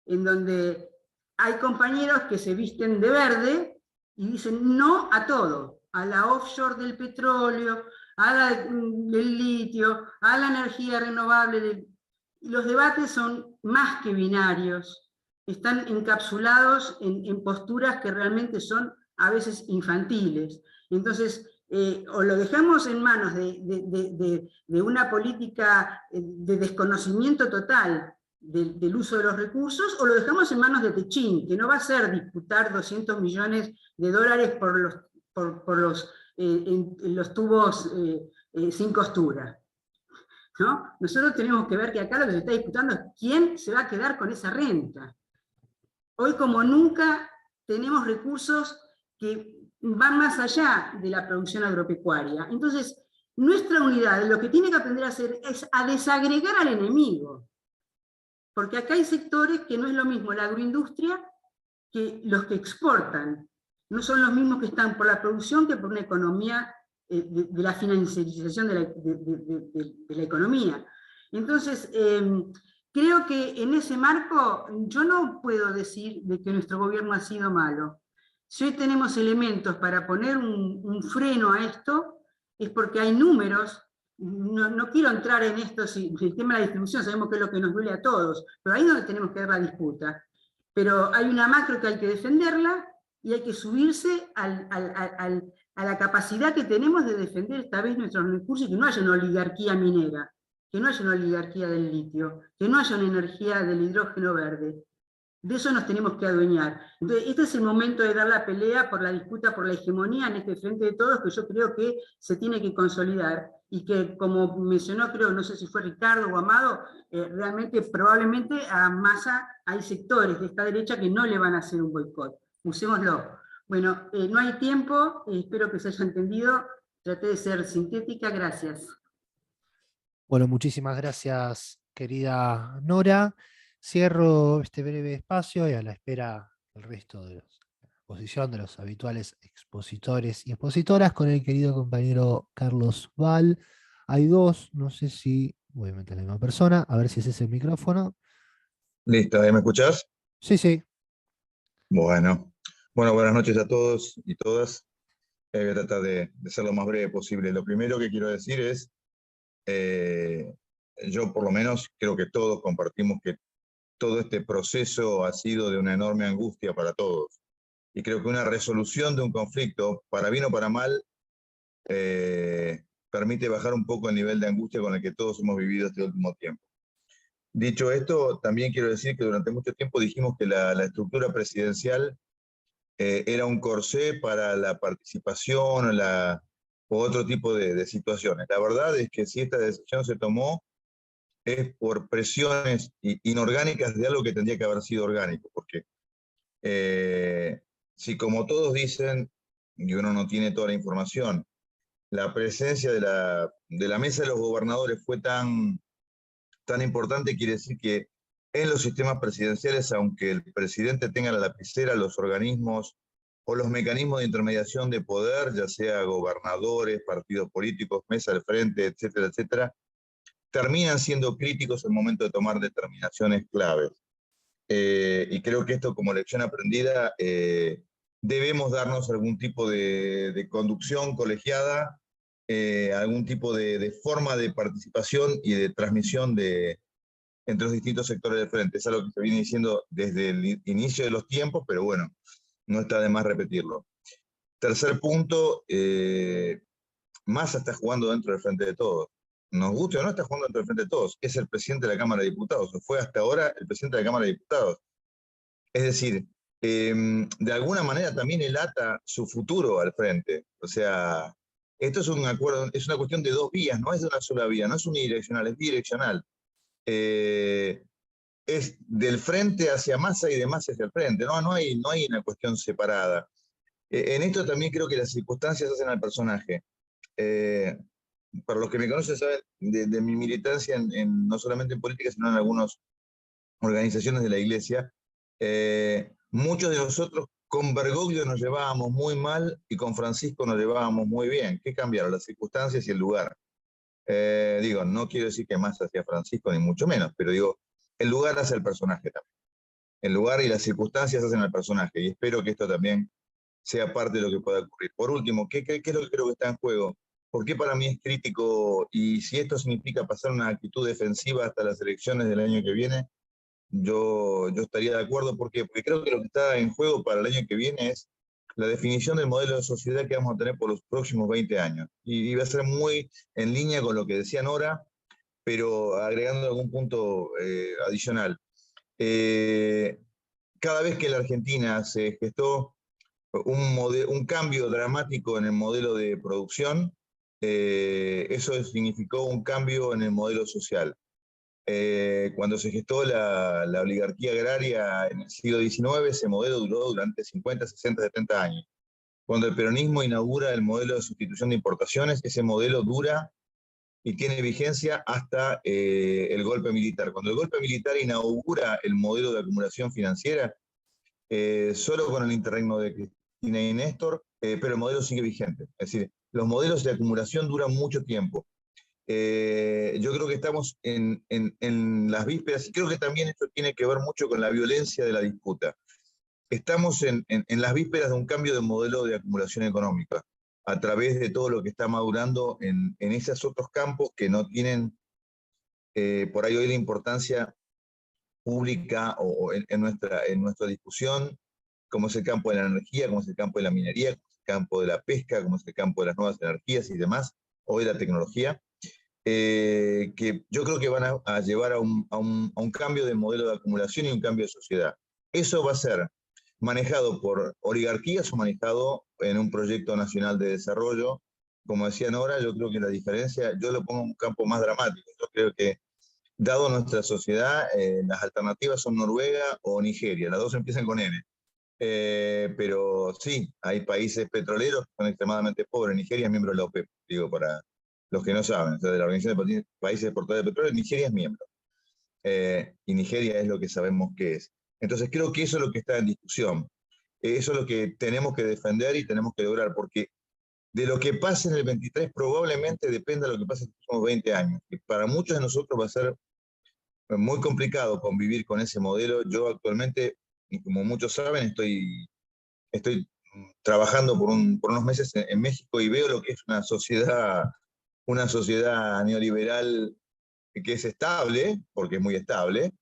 en donde hay compañeros que se visten de verde y dicen no a todo, a la offshore del petróleo, del litio, a la energía renovable. Los debates son más que binarios, están encapsulados en posturas que realmente son a veces infantiles. Entonces, o lo dejamos en manos de una política de desconocimiento total del uso de los recursos, o lo dejamos en manos de Techín, que no va a ser disputar 200 millones de dólares por los tubos sin costura, ¿no? Nosotros tenemos que ver que acá lo que se está disputando es quién se va a quedar con esa renta. Hoy como nunca tenemos recursos que van más allá de la producción agropecuaria. Entonces, nuestra unidad lo que tiene que aprender a hacer es a desagregar al enemigo. Porque acá hay sectores que no es lo mismo la agroindustria que los que exportan. No son los mismos que están por la producción que por una economía de la financiarización de la economía. Entonces, creo que en ese marco yo no puedo decir de que nuestro gobierno ha sido malo. Si hoy tenemos elementos para poner un freno a esto, es porque hay números. No quiero entrar en esto, si el tema de la distribución sabemos que es lo que nos duele a todos, pero ahí es donde tenemos que dar la disputa. Pero hay una macro que hay que defenderla, y hay que subirse a la capacidad que tenemos de defender esta vez nuestros recursos, y que no haya una oligarquía minera, que no haya una oligarquía del litio, que no haya una energía del hidrógeno verde. De eso nos tenemos que adueñar. Entonces, este es el momento de dar la pelea por la disputa por la hegemonía en este frente de todos, que yo creo que se tiene que consolidar, y que, como mencionó, creo, no sé si fue Ricardo o Amado, realmente probablemente a Massa hay sectores de esta derecha que no le van a hacer un boicot. Usémoslo. Bueno, no hay tiempo, espero que se haya entendido, traté de ser sintética, gracias. Bueno, muchísimas gracias, querida Nora. Cierro este breve espacio y a la espera el resto de la exposición de los habituales expositores y expositoras con el querido compañero Carlos Val. Hay dos, no sé si, obviamente la misma persona, a ver si es ese el micrófono. Listo, ¿ahí me escuchás? Sí, sí. Bueno, buenas noches a todos y todas. Voy a tratar de ser lo más breve posible. Lo primero que quiero decir es, yo por lo menos creo que todos compartimos que todo este proceso ha sido de una enorme angustia para todos. Y creo que una resolución de un conflicto, para bien o para mal, permite bajar un poco el nivel de angustia con el que todos hemos vivido este último tiempo. Dicho esto, también quiero decir que durante mucho tiempo dijimos que la estructura presidencial era un corsé para la participación o otro tipo de situaciones. La verdad es que si esta decisión se tomó es por presiones inorgánicas de algo que tendría que haber sido orgánico, porque si como todos dicen, y uno no tiene toda la información, la presencia de la mesa de los gobernadores fue tan importante, quiere decir que en los sistemas presidenciales, aunque el presidente tenga la lapicera, los organismos o los mecanismos de intermediación de poder, ya sea gobernadores, partidos políticos, mesa del frente, etcétera, etcétera, terminan siendo críticos en el momento de tomar determinaciones claves. Y creo que esto, como lección aprendida, debemos darnos algún tipo de conducción colegiada, algún tipo de forma de participación y de transmisión entre los distintos sectores del frente. Es algo que se viene diciendo desde el inicio de los tiempos, pero bueno, no está de más repetirlo. Tercer punto, Massa está jugando dentro del Frente de Todos. Nos guste o no, está jugando dentro del Frente de Todos. Es el presidente de la Cámara de Diputados, o fue hasta ahora el presidente de la Cámara de Diputados. Es decir, de alguna manera también él ata su futuro al frente. O sea, esto es un acuerdo, es una cuestión de dos vías, no es de una sola vía, no es unidireccional, es bidireccional. Es del frente hacia Massa y de Massa hacia el frente, no hay una cuestión separada. En esto también creo que las circunstancias hacen al personaje. Para los que me conocen saben de mi militancia no solamente en política, sino en algunas organizaciones de la iglesia. Muchos de nosotros con Bergoglio nos llevábamos muy mal y con Francisco nos llevábamos muy bien. ¿Qué cambiaron? Las circunstancias y el lugar. Digo, no quiero decir que más hacia Francisco, ni mucho menos, pero digo, el lugar hace el personaje también. El lugar y las circunstancias hacen al personaje, y espero que esto también sea parte de lo que pueda ocurrir. Por último, ¿qué es lo que creo que está en juego? ¿Por qué para mí es crítico? Y si esto significa pasar una actitud defensiva hasta las elecciones del año que viene, yo estaría de acuerdo. ¿Por qué? Porque creo que lo que está en juego para el año que viene es la definición del modelo de sociedad que vamos a tener por los próximos 20 años. Y va a ser muy en línea con lo que decía Nora, pero agregando algún punto adicional. Cada vez que en la Argentina se gestó un cambio dramático en el modelo de producción, eso significó un cambio en el modelo social. Cuando se gestó la oligarquía agraria en el siglo XIX, ese modelo duró durante 50, 60, 70 años. Cuando el peronismo inaugura el modelo de sustitución de importaciones, ese modelo dura y tiene vigencia hasta el golpe militar. Cuando el golpe militar inaugura el modelo de acumulación financiera, solo con el interregno de Cristina y Néstor, pero el modelo sigue vigente. Es decir, los modelos de acumulación duran mucho tiempo. Yo creo que estamos en las vísperas, y creo que también esto tiene que ver mucho con la violencia de la disputa. Estamos en las vísperas de un cambio de modelo de acumulación económica, a través de todo lo que está madurando en esos otros campos que no tienen por ahí hoy la importancia pública o en nuestra discusión, como es el campo de la energía, como es el campo de la minería, como es el campo de la pesca, como es el campo de las nuevas energías y demás, o de la tecnología, que yo creo que van a llevar a un cambio de modelo de acumulación y un cambio de sociedad. Eso va a ser manejado por oligarquías o manejado en un proyecto nacional de desarrollo. Como decía Nora, yo creo que la diferencia, yo lo pongo en un campo más dramático. Yo creo que, dado nuestra sociedad, las alternativas son Noruega o Nigeria. Las dos empiezan con N. Pero sí, hay países petroleros que son extremadamente pobres. Nigeria es miembro de la OPEP, digo, para los que no saben, o sea, de la Organización de Países Exportadores de Petróleo. Nigeria es miembro. Y Nigeria es lo que sabemos que es. Entonces creo que eso es lo que está en discusión. Eso es lo que tenemos que defender y tenemos que lograr, porque de lo que pase en el 23 probablemente dependa de lo que pase en los próximos 20 años. Y para muchos de nosotros va a ser muy complicado convivir con ese modelo. Yo actualmente, y como muchos saben, estoy trabajando por unos meses en México y veo lo que es una sociedad neoliberal que es estable, porque es muy estable,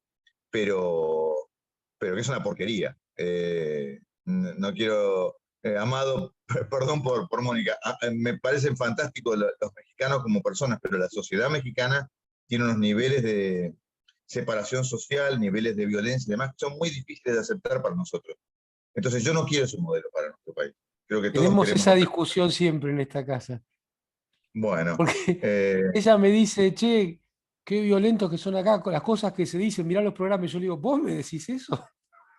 pero que es una porquería. No quiero, Amado, perdón por Mónica, me parecen fantásticos los mexicanos como personas, pero la sociedad mexicana tiene unos niveles de separación social, niveles de violencia y demás, que son muy difíciles de aceptar para nosotros. Entonces yo no quiero ese modelo para nuestro país. Creo que todos Tenemos queremos esa otra. discusión siempre en esta casa. Bueno, Porque eh, ella me dice, che, qué violentos que son acá, con las cosas que se dicen, mirá los programas. Y yo le digo, ¿vos me decís eso?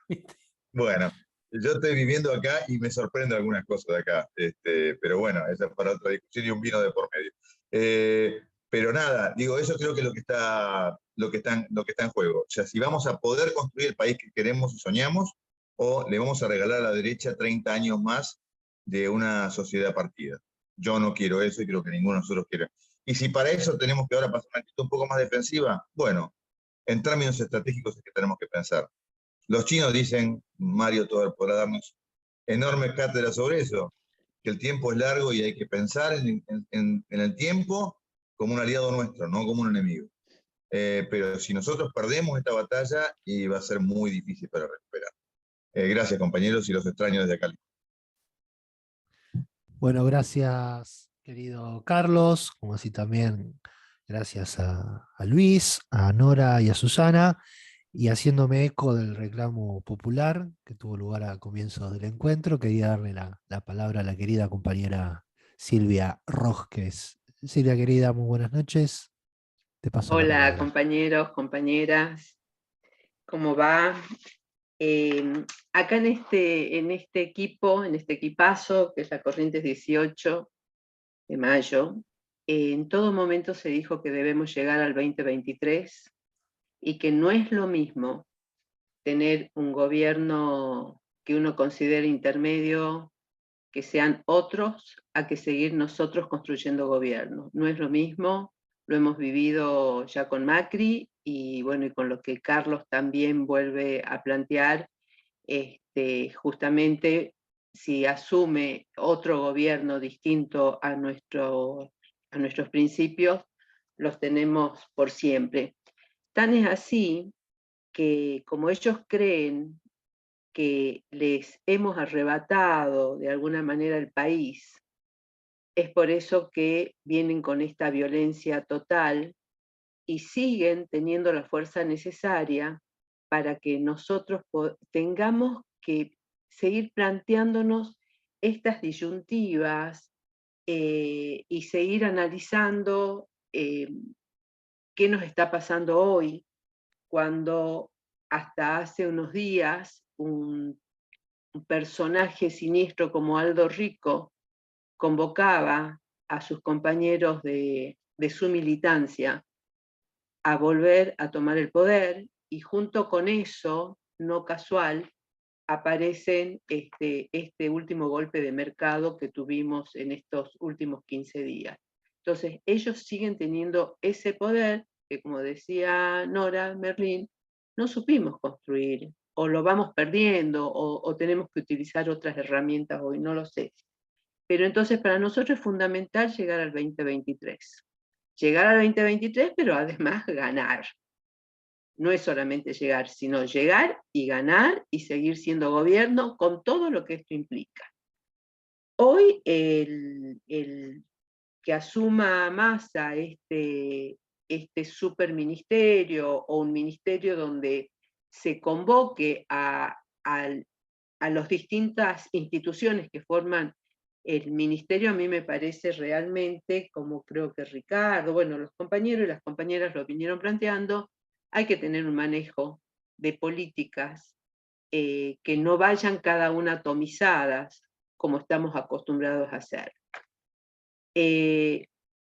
¿Viste? bueno, yo estoy viviendo acá y me sorprende algunas cosas de acá, pero bueno, esa es para otra discusión y un vino de por medio. Pero nada, digo, eso creo que es lo que está en juego. O sea, si vamos a poder construir el país que queremos y soñamos, o le vamos a regalar a la derecha 30 años más de una sociedad partida. Yo no quiero eso y creo que ninguno de nosotros quiere. Y si para eso tenemos que ahora pasar una actitud un poco más defensiva, bueno, en términos estratégicos es que tenemos que pensar. Los chinos dicen, Mario Toder podrá darnos enormes cátedras sobre eso, que el tiempo es largo y hay que pensar en el tiempo como un aliado nuestro, no como un enemigo. Pero si nosotros perdemos esta batalla, y va a ser muy difícil para recuperar. Gracias, compañeros, y los extraño desde acá. Bueno, gracias, querido Carlos, como así también gracias a Luis, a Nora y a Susana, y haciéndome eco del reclamo popular que tuvo lugar a comienzos del encuentro, quería darle la palabra a la querida compañera Silvia Rosques. Silvia, querida, muy buenas noches. Te paso la Hola palabra. compañeros, compañeras, ¿cómo va? Acá en este equipo, en este equipazo, que es la Corrientes 18 de mayo, en todo momento se dijo que debemos llegar al 2023 y que no es lo mismo tener un gobierno que uno considere intermedio, que sean otros, a que seguir nosotros construyendo gobierno. No es lo mismo, lo hemos vivido ya con Macri y bueno, y con lo que Carlos también vuelve a plantear, justamente si asume otro gobierno distinto a nuestros principios, los tenemos por siempre. Tan es así que como ellos creen que les hemos arrebatado de alguna manera el país, es por eso que vienen con esta violencia total y siguen teniendo la fuerza necesaria para que nosotros tengamos que seguir planteándonos estas disyuntivas y seguir analizando qué nos está pasando hoy, cuando hasta hace unos días un personaje siniestro como Aldo Rico convocaba a sus compañeros de su militancia a volver a tomar el poder, y junto con eso, no casual, aparecen este último golpe de mercado que tuvimos en estos últimos 15 días. Entonces, ellos siguen teniendo ese poder que, como decía Nora Merlín, no supimos construir, o lo vamos perdiendo, o tenemos que utilizar otras herramientas hoy, no lo sé. Pero entonces para nosotros es fundamental llegar al 2023. Llegar al 2023, pero además ganar. No es solamente llegar, sino llegar y ganar y seguir siendo gobierno con todo lo que esto implica. Hoy el que asuma Massa este superministerio o un ministerio donde se convoque a las distintas instituciones que forman el ministerio, a mí me parece realmente, como creo que Ricardo, bueno, los compañeros y las compañeras lo vinieron planteando, hay que tener un manejo de políticas que no vayan cada una atomizadas, como estamos acostumbrados a hacer.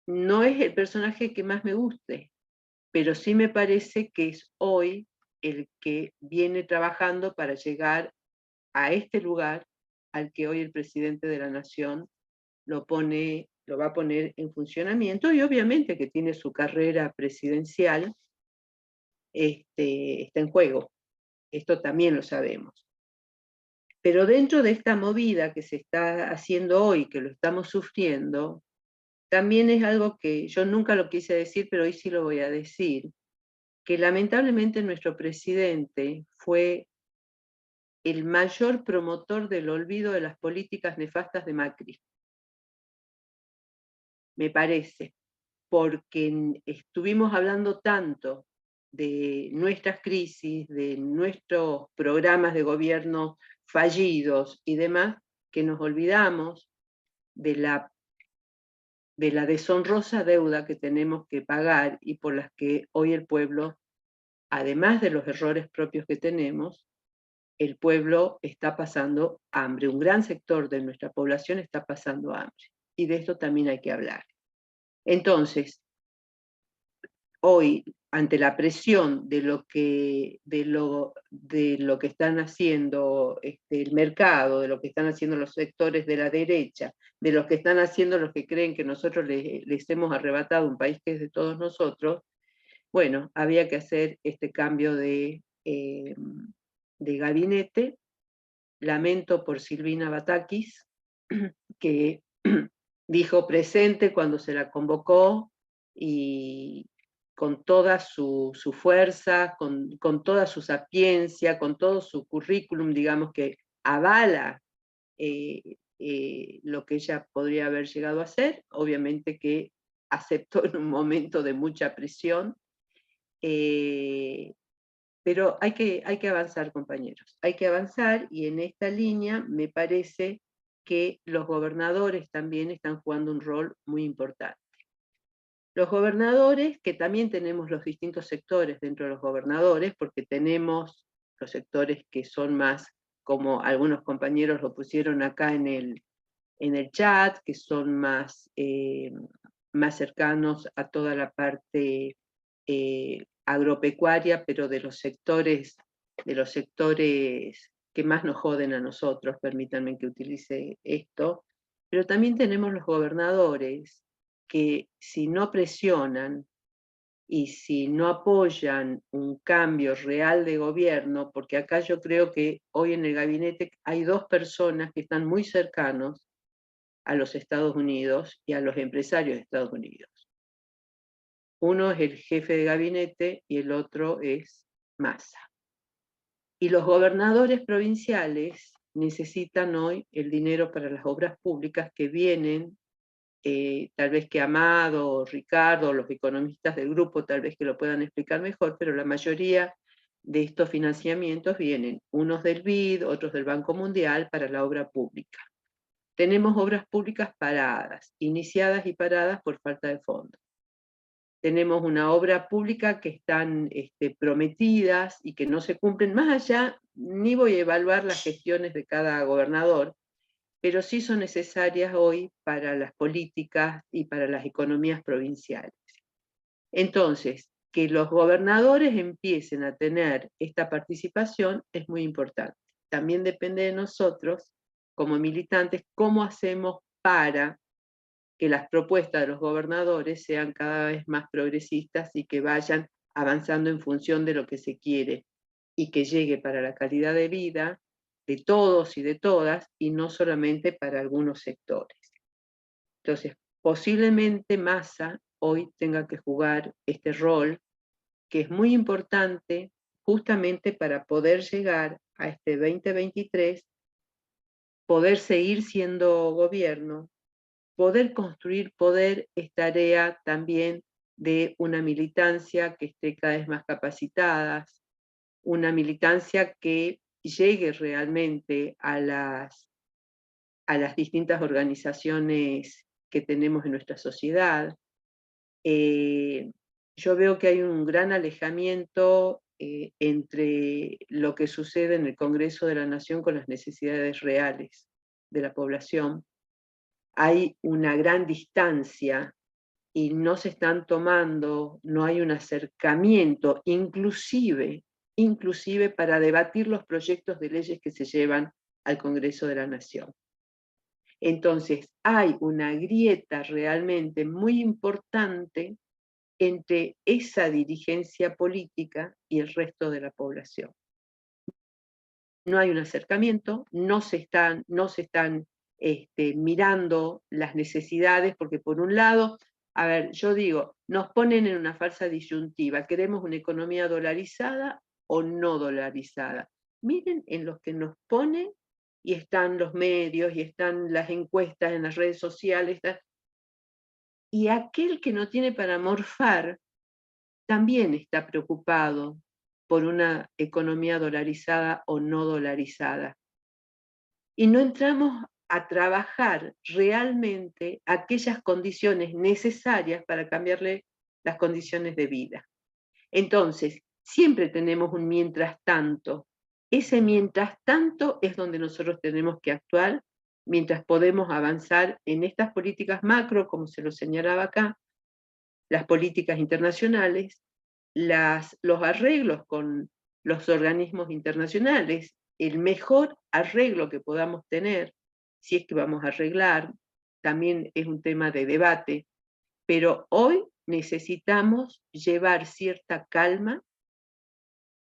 No es el personaje que más me guste, pero sí me parece que es hoy el que viene trabajando para llegar a este lugar al que hoy el presidente de la Nación lo va a poner en funcionamiento, y obviamente que tiene su carrera presidencial está en juego. Esto también lo sabemos. Pero dentro de esta movida que se está haciendo hoy, que lo estamos sufriendo, también es algo que yo nunca lo quise decir, pero hoy sí lo voy a decir, que lamentablemente nuestro presidente fue el mayor promotor del olvido de las políticas nefastas de Macri. Me parece, porque estuvimos hablando tanto de nuestras crisis, de nuestros programas de gobierno fallidos y demás, que nos olvidamos de la deshonrosa deuda que tenemos que pagar y por las que hoy el pueblo, además de los errores propios que tenemos, el pueblo está pasando hambre. Un gran sector de nuestra población está pasando hambre. Y de esto también hay que hablar. Entonces, hoy, ante la presión de lo que están haciendo el mercado, de lo que están haciendo los sectores de la derecha, de lo que están haciendo los que creen que nosotros les hemos arrebatado un país que es de todos nosotros, bueno, había que hacer este cambio de gabinete. Lamento por Silvina Batakis, que dijo presente cuando se la convocó, y con toda su fuerza, con toda su sapiencia, con todo su currículum, digamos, que avala lo que ella podría haber llegado a hacer, obviamente que aceptó en un momento de mucha presión, pero hay que avanzar, compañeros, hay que avanzar, y en esta línea me parece que los gobernadores también están jugando un rol muy importante. Los gobernadores, que también tenemos los distintos sectores dentro de los gobernadores, porque tenemos los sectores que son más, como algunos compañeros lo pusieron acá en el chat, que son más cercanos a toda la parte agropecuaria, pero de los sectores que más nos joden a nosotros, permítanme que utilice esto, pero también tenemos los gobernadores que, si no presionan y si no apoyan un cambio real de gobierno, porque acá yo creo que hoy en el gabinete hay dos personas que están muy cercanos a los Estados Unidos y a los empresarios de Estados Unidos. Uno es el jefe de gabinete y el otro es Massa. Y los gobernadores provinciales necesitan hoy el dinero para las obras públicas que vienen, tal vez que Amado o Ricardo, los economistas del grupo, tal vez que lo puedan explicar mejor, pero la mayoría de estos financiamientos vienen, unos del BID, otros del Banco Mundial, para la obra pública. Tenemos obras públicas paradas, iniciadas y paradas por falta de fondos. Tenemos una obra pública que están prometidas y que no se cumplen, más allá, ni voy a evaluar las gestiones de cada gobernador, pero sí son necesarias hoy para las políticas y para las economías provinciales. Entonces, que los gobernadores empiecen a tener esta participación es muy importante. También depende de nosotros, como militantes, cómo hacemos para que las propuestas de los gobernadores sean cada vez más progresistas y que vayan avanzando en función de lo que se quiere, y que llegue para la calidad de vida de todos y de todas, y no solamente para algunos sectores. Entonces, posiblemente Massa hoy tenga que jugar este rol, que es muy importante justamente para poder llegar a este 2023, poder seguir siendo gobierno, poder construir poder, es tarea también de una militancia que esté cada vez más capacitada, una militancia que llegue realmente a las distintas organizaciones que tenemos en nuestra sociedad. Yo veo que hay un gran alejamiento entre lo que sucede en el Congreso de la Nación con las necesidades reales de la población. Hay una gran distancia y no se están tomando, no hay un acercamiento, inclusive inclusive para debatir los proyectos de leyes que se llevan al Congreso de la Nación. Entonces, hay una grieta realmente muy importante entre esa dirigencia política y el resto de la población. No hay un acercamiento, no se están mirando las necesidades, porque por un lado, a ver, yo digo, nos ponen en una falsa disyuntiva, ¿queremos una economía dolarizada o no dolarizada? Miren en los que nos ponen, y están los medios, y están las encuestas en las redes sociales, y aquel que no tiene para morfar también está preocupado por una economía dolarizada o no dolarizada. Y no entramos a trabajar realmente aquellas condiciones necesarias para cambiarle las condiciones de vida. Entonces, siempre tenemos un mientras tanto. Ese mientras tanto es donde nosotros tenemos que actuar mientras podemos avanzar en estas políticas macro, como se lo señalaba acá, las políticas internacionales, los arreglos con los organismos internacionales, el mejor arreglo que podamos tener, si es que vamos a arreglar, también es un tema de debate, pero hoy necesitamos llevar cierta calma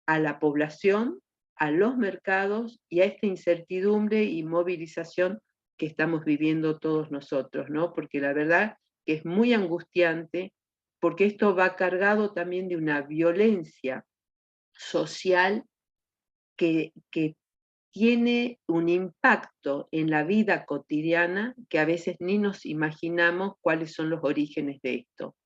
a la población, a los mercados y a esta incertidumbre y movilización que estamos viviendo todos nosotros, ¿no? Porque la verdad que es muy angustiante, porque esto va cargado también de una violencia social que tiene un impacto en la vida cotidiana que a veces ni nos imaginamos cuáles son los orígenes de esto.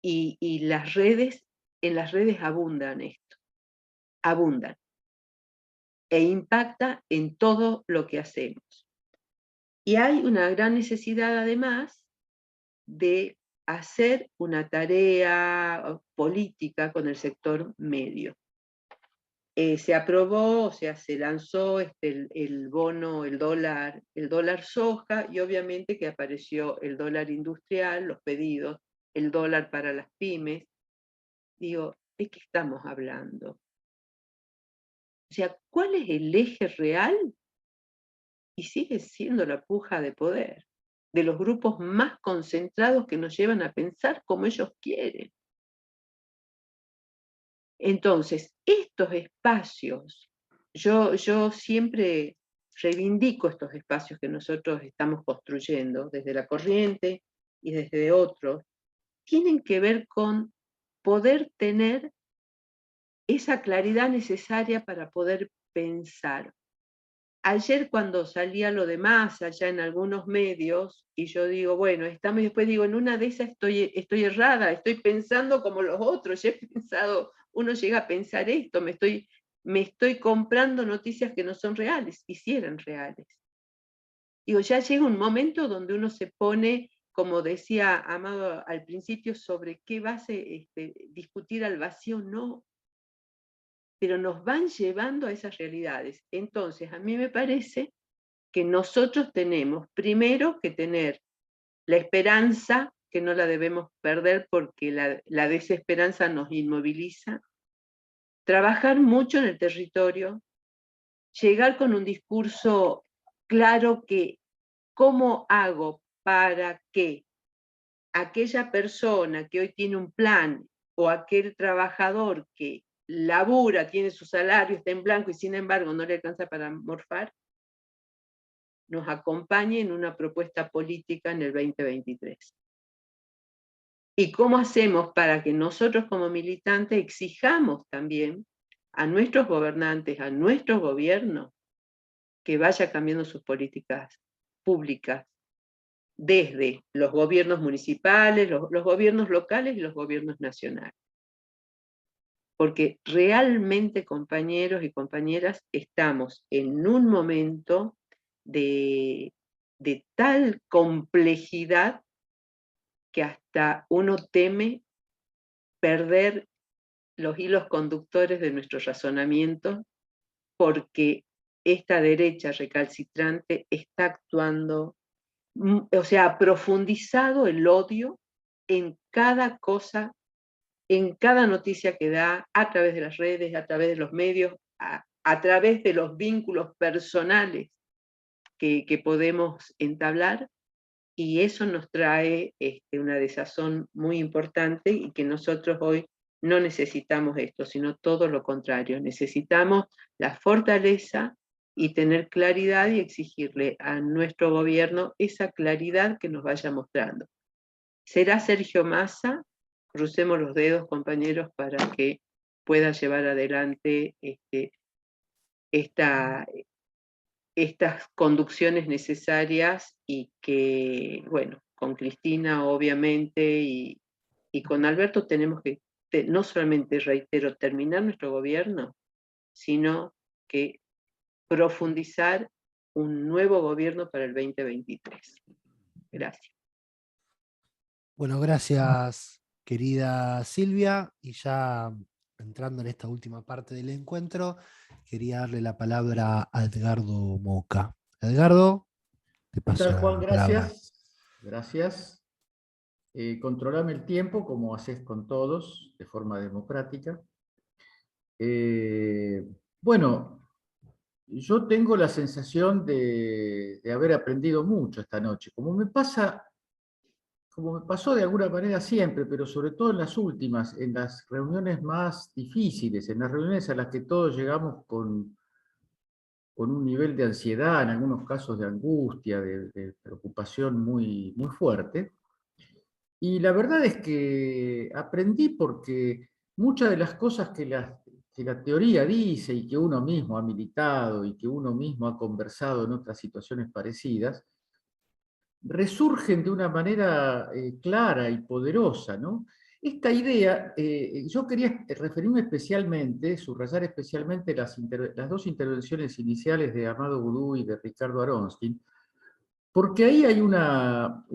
Y las redes, en las redes abundan esto, abundan, e impacta en todo lo que hacemos. Y hay una gran necesidad además de hacer una tarea política con el sector medio. Se aprobó, o sea, se lanzó el bono, el dólar soja, y obviamente que apareció el dólar industrial, los pedidos, el dólar para las pymes. Digo, ¿de qué estamos hablando? O sea, ¿cuál es el eje real? Y sigue siendo la puja de poder de los grupos más concentrados que nos llevan a pensar como ellos quieren. Entonces, estos espacios, yo siempre reivindico estos espacios que nosotros estamos construyendo, desde la corriente y desde otros, tienen que ver con poder tener esa claridad necesaria para poder pensar. Ayer cuando salía lo de Massa ya en algunos medios, y yo digo, bueno, estamos, y después digo, en una de esas estoy errada, estoy pensando como los otros, ya he pensado, uno llega a pensar esto, me estoy comprando noticias que no son reales, y sí eran reales. Digo, ya llega un momento donde uno se pone, como decía Amado al principio, sobre qué base discutir al vacío, no, pero nos van llevando a esas realidades. Entonces, a mí me parece que nosotros tenemos primero que tener la esperanza, que no la debemos perder porque la desesperanza nos inmoviliza, trabajar mucho en el territorio, llegar con un discurso claro que cómo hago para que aquella persona que hoy tiene un plan o aquel trabajador que labura, tiene su salario, está en blanco y sin embargo no le alcanza para morfar, nos acompañe en una propuesta política en el 2023. ¿Y cómo hacemos para que nosotros como militantes exijamos también a nuestros gobernantes, a nuestro gobierno, que vaya cambiando sus políticas públicas, desde los gobiernos municipales, los gobiernos locales y los gobiernos nacionales? Porque realmente, compañeros y compañeras, estamos en un momento de tal complejidad que hasta uno teme perder los hilos conductores de nuestro razonamiento, porque esta derecha recalcitrante está actuando, o sea, ha profundizado el odio en cada cosa en cada noticia que da, a través de las redes, a través de los medios, a través de los vínculos personales que podemos entablar, y eso nos trae una desazón muy importante, y que nosotros hoy no necesitamos esto, sino todo lo contrario. Necesitamos la fortaleza y tener claridad y exigirle a nuestro gobierno esa claridad que nos vaya mostrando. ¿Será Sergio Massa? Crucemos los dedos, compañeros, para que pueda llevar adelante estas conducciones necesarias, y que, bueno, con Cristina obviamente y con Alberto tenemos que no solamente, reitero, terminar nuestro gobierno, sino que profundizar un nuevo gobierno para el 2023. Gracias. Bueno, gracias, querida Silvia. Y ya entrando en esta última parte del encuentro, quería darle la palabra a Edgardo Moca. Edgardo, te ¿Qué paso tal, Juan? la palabra. Gracias. Gracias. Controlame el tiempo, como haces con todos, de forma democrática. Bueno, yo tengo la sensación de haber aprendido mucho esta noche, como me pasó de alguna manera siempre, pero sobre todo en las últimas, en las reuniones más difíciles, en las reuniones a las que todos llegamos con un nivel de ansiedad, en algunos casos de angustia, de preocupación muy, muy fuerte. Y la verdad es que aprendí, porque muchas de las cosas que la teoría dice, y que uno mismo ha militado, y que uno mismo ha conversado en otras situaciones parecidas, resurgen de una manera clara y poderosa, ¿no? Esta idea, yo quería referirme especialmente, subrayar especialmente las dos intervenciones iniciales de Amado Boudou y de Ricardo Aronstin, porque ahí hay una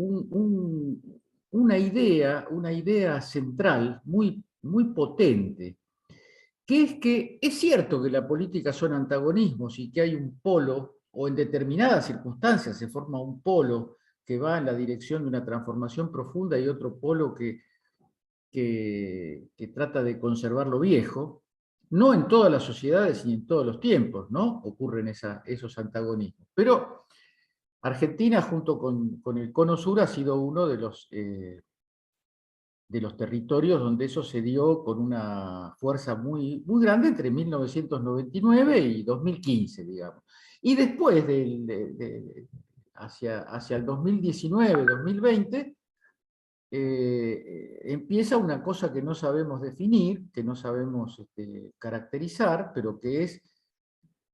idea central muy, muy potente, que es que es cierto que la política son antagonismos, y que hay un polo, o en determinadas circunstancias se forma un polo que va en la dirección de una transformación profunda, y otro polo que trata de conservar lo viejo. No en todas las sociedades ni en todos los tiempos, ¿no?, ocurren esos antagonismos. Pero Argentina, junto con el Cono Sur, ha sido uno de los territorios donde eso se dio con una fuerza muy, muy grande entre 1999 y 2015, digamos. Y después, hacia el 2019-2020, empieza una cosa que no sabemos definir, que no sabemos caracterizar, pero que es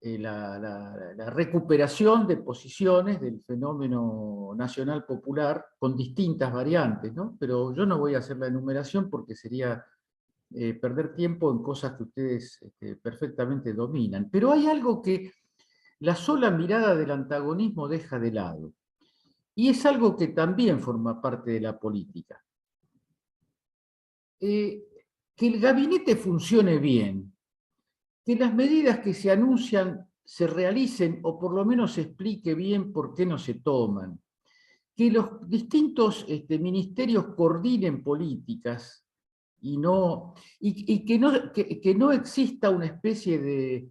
la recuperación de posiciones del fenómeno nacional popular, con distintas variantes, ¿no? Pero yo no voy a hacer la enumeración, porque sería perder tiempo en cosas que ustedes perfectamente dominan. Pero hay algo que la sola mirada del antagonismo deja de lado, y es algo que también forma parte de la política. Que el gabinete funcione bien, que las medidas que se anuncian se realicen, o por lo menos se explique bien por qué no se toman, que los distintos ministerios coordinen políticas, y que no exista una especie de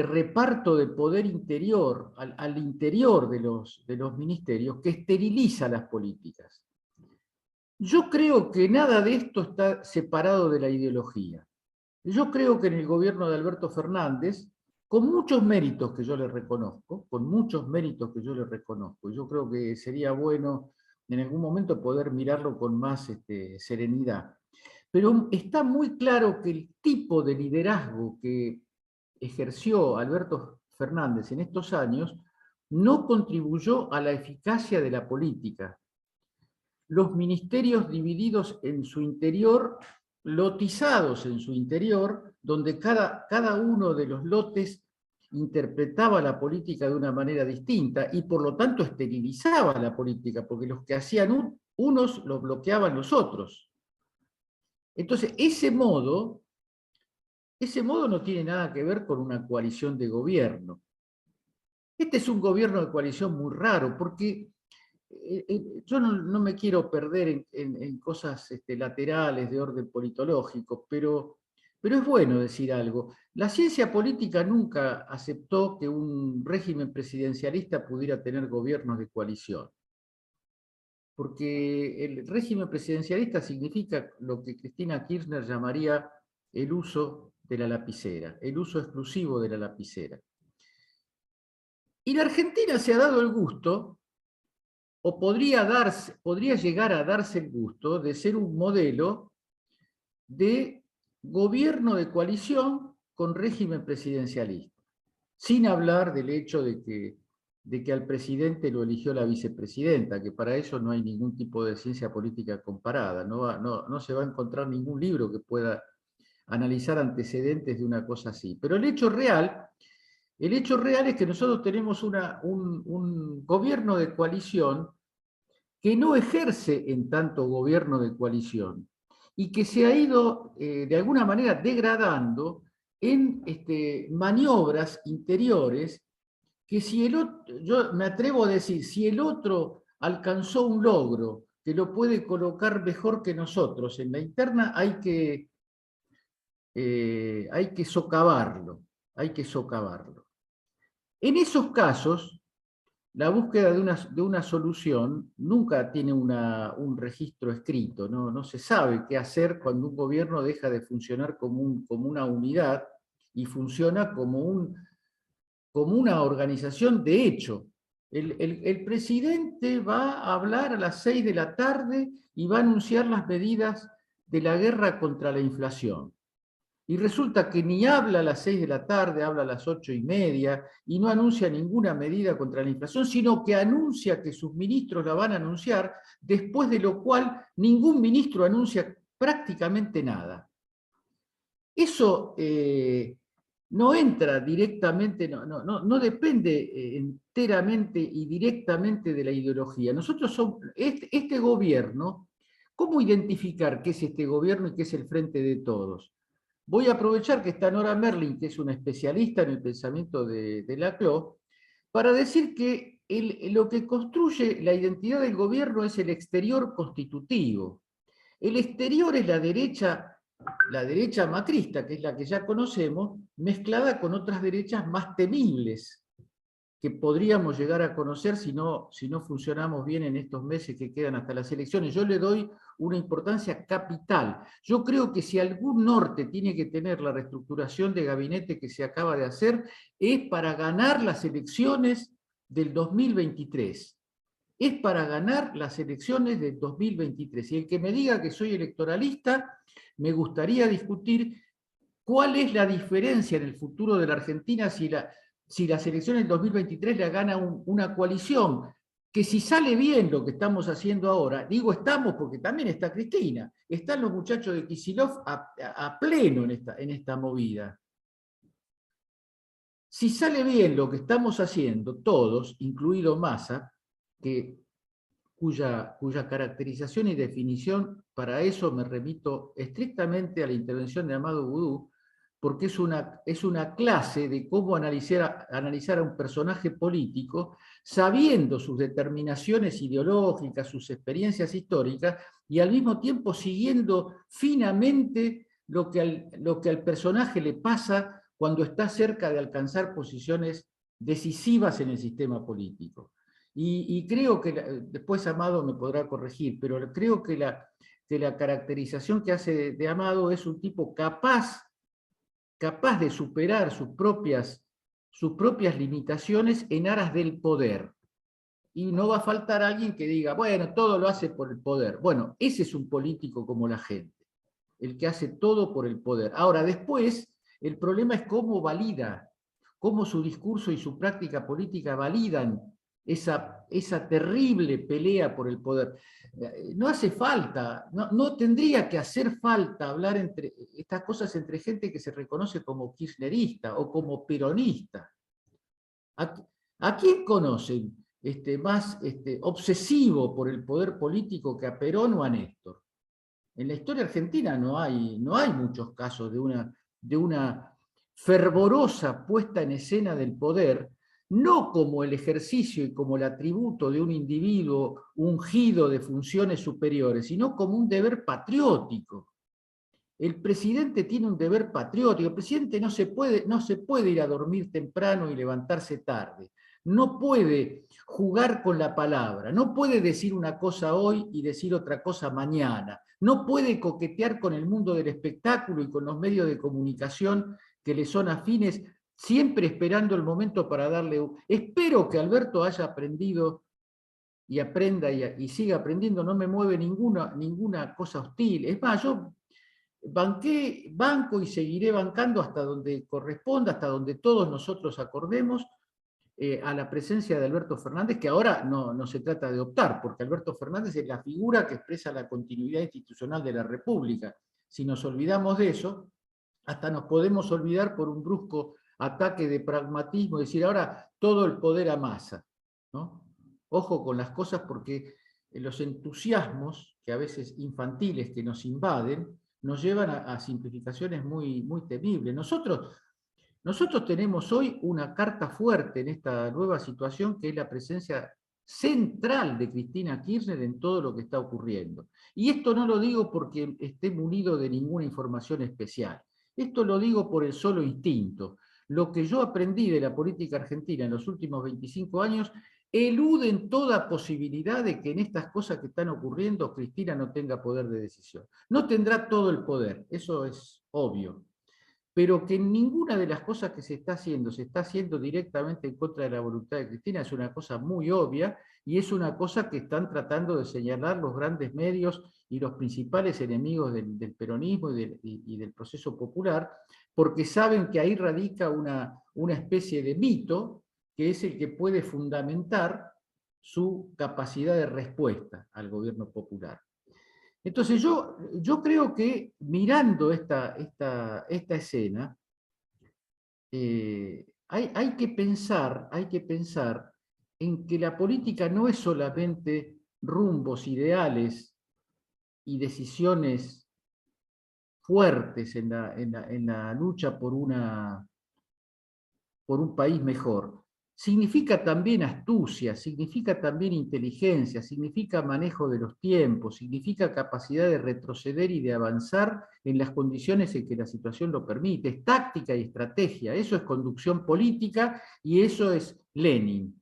reparto de poder interior al interior de los ministerios, que esteriliza las políticas. Yo creo que nada de esto está separado de la ideología. Yo creo que en el gobierno de Alberto Fernández, con muchos méritos que yo le reconozco, yo creo que sería bueno en algún momento poder mirarlo con más serenidad, pero está muy claro que el tipo de liderazgo que ejerció Alberto Fernández en estos años no contribuyó a la eficacia de la política. Los ministerios divididos en su interior, lotizados en su interior, donde cada uno de los lotes interpretaba la política de una manera distinta, y por lo tanto esterilizaba la política, porque los que hacían unos los bloqueaban los otros. Entonces, ese modo no tiene nada que ver con una coalición de gobierno. Este es un gobierno de coalición muy raro, porque yo no me quiero perder en cosas laterales de orden politológico, pero es bueno decir algo. La ciencia política nunca aceptó que un régimen presidencialista pudiera tener gobiernos de coalición. Porque el régimen presidencialista significa lo que Cristina Kirchner llamaría el uso de la lapicera, el uso exclusivo de la lapicera. Y la Argentina se ha dado el gusto, o podría llegar a darse el gusto de ser un modelo de gobierno de coalición con régimen presidencialista, sin hablar del hecho de que al presidente lo eligió la vicepresidenta, que para eso no hay ningún tipo de ciencia política comparada, no se va a encontrar ningún libro que pueda analizar antecedentes de una cosa así. Pero el hecho real es que nosotros tenemos un gobierno de coalición que no ejerce en tanto gobierno de coalición y que se ha ido de alguna manera degradando en maniobras interiores que si yo me atrevo a decir, si el otro alcanzó un logro que lo puede colocar mejor que nosotros en la interna, hay que socavarlo, En esos casos, la búsqueda de una solución nunca tiene un registro escrito, no se sabe qué hacer cuando un gobierno deja de funcionar como una unidad y funciona como una organización de hecho. El presidente va a hablar a las 6 de la tarde y va a anunciar las medidas de la guerra contra la inflación. Y resulta que ni habla a las 6 de la tarde, habla a las 8:30, y no anuncia ninguna medida contra la inflación, sino que anuncia que sus ministros la van a anunciar, después de lo cual ningún ministro anuncia prácticamente nada. Eso no entra directamente, no depende enteramente y directamente de la ideología. Nosotros somos, este gobierno, ¿cómo identificar qué es este gobierno y qué es el Frente de Todos? Voy a aprovechar que está Nora Merling, que es una especialista en el pensamiento de Laclau, para decir que lo que construye la identidad del gobierno es el exterior constitutivo. El exterior es la derecha macrista, que es la que ya conocemos, mezclada con otras derechas más temibles, que podríamos llegar a conocer si no funcionamos bien en estos meses que quedan hasta las elecciones. Yo le doy una importancia capital. Yo creo que si algún norte tiene que tener la reestructuración de gabinete que se acaba de hacer, es para ganar las elecciones del 2023. Es para ganar las elecciones del 2023. Y el que me diga que soy electoralista, me gustaría discutir cuál es la diferencia en el futuro de la Argentina si las elecciones del 2023 la gana una coalición, que si sale bien lo que estamos haciendo ahora, digo estamos porque también está Cristina, están los muchachos de Kicillof a pleno en esta movida. Si sale bien lo que estamos haciendo, todos, incluido Massa, cuya caracterización y definición, para eso me remito estrictamente a la intervención de Amado Boudou, porque es una clase de cómo analizar a un personaje político, sabiendo sus determinaciones ideológicas, sus experiencias históricas, y al mismo tiempo siguiendo finamente lo que al personaje le pasa cuando está cerca de alcanzar posiciones decisivas en el sistema político. Y creo que, después Amado me podrá corregir, pero creo que la caracterización que hace de Amado es un tipo capaz de superar sus propias limitaciones en aras del poder. Y no va a faltar alguien que diga, bueno, todo lo hace por el poder. Bueno, ese es un político como la gente, el que hace todo por el poder. Ahora, después, el problema es cómo valida, cómo su discurso y su práctica política validan esa terrible pelea por el poder. No hace falta, no tendría que hacer falta hablar entre estas cosas entre gente que se reconoce como kirchnerista o como peronista. ¿A quién conocen más obsesivo por el poder político que a Perón o a Néstor? En la historia argentina no hay muchos casos de una fervorosa puesta en escena del poder no como el ejercicio y como el atributo de un individuo ungido de funciones superiores, sino como un deber patriótico. El presidente tiene un deber patriótico. El presidente no se puede ir a dormir temprano y levantarse tarde. No puede jugar con la palabra. No puede decir una cosa hoy y decir otra cosa mañana. No puede coquetear con el mundo del espectáculo y con los medios de comunicación que le son afines, siempre esperando el momento para darle... Espero que Alberto haya aprendido y aprenda y siga aprendiendo. No me mueve ninguna cosa hostil. Es más, yo banco y seguiré bancando hasta donde corresponda, hasta donde todos nosotros acordemos, a la presencia de Alberto Fernández, que ahora no se trata de optar, porque Alberto Fernández es la figura que expresa la continuidad institucional de la República. Si nos olvidamos de eso, hasta nos podemos olvidar por un brusco ataque de pragmatismo, decir ahora todo el poder a Massa, ¿no? Ojo con las cosas, porque los entusiasmos, que a veces infantiles, que nos invaden, nos llevan a simplificaciones muy, muy temibles. Nosotros tenemos hoy una carta fuerte en esta nueva situación, que es la presencia central de Cristina Kirchner en todo lo que está ocurriendo. Y esto no lo digo porque esté munido de ninguna información especial. Esto lo digo por el solo instinto. Lo que yo aprendí de la política argentina en los últimos 25 años eluden toda posibilidad de que en estas cosas que están ocurriendo Cristina no tenga poder de decisión. No tendrá todo el poder, eso es obvio. Pero que en ninguna de las cosas que se está haciendo directamente en contra de la voluntad de Cristina, es una cosa muy obvia, y es una cosa que están tratando de señalar los grandes medios y los principales enemigos del peronismo y del proceso popular, porque saben que ahí radica una especie de mito, que es el que puede fundamentar su capacidad de respuesta al gobierno popular. Entonces yo creo que mirando esta escena, hay que pensar en que la política no es solamente rumbos, ideales y decisiones fuertes en la lucha por un país mejor. Significa también astucia, significa también inteligencia, significa manejo de los tiempos, significa capacidad de retroceder y de avanzar en las condiciones en que la situación lo permite. Es táctica y estrategia, eso es conducción política y eso es Lenin.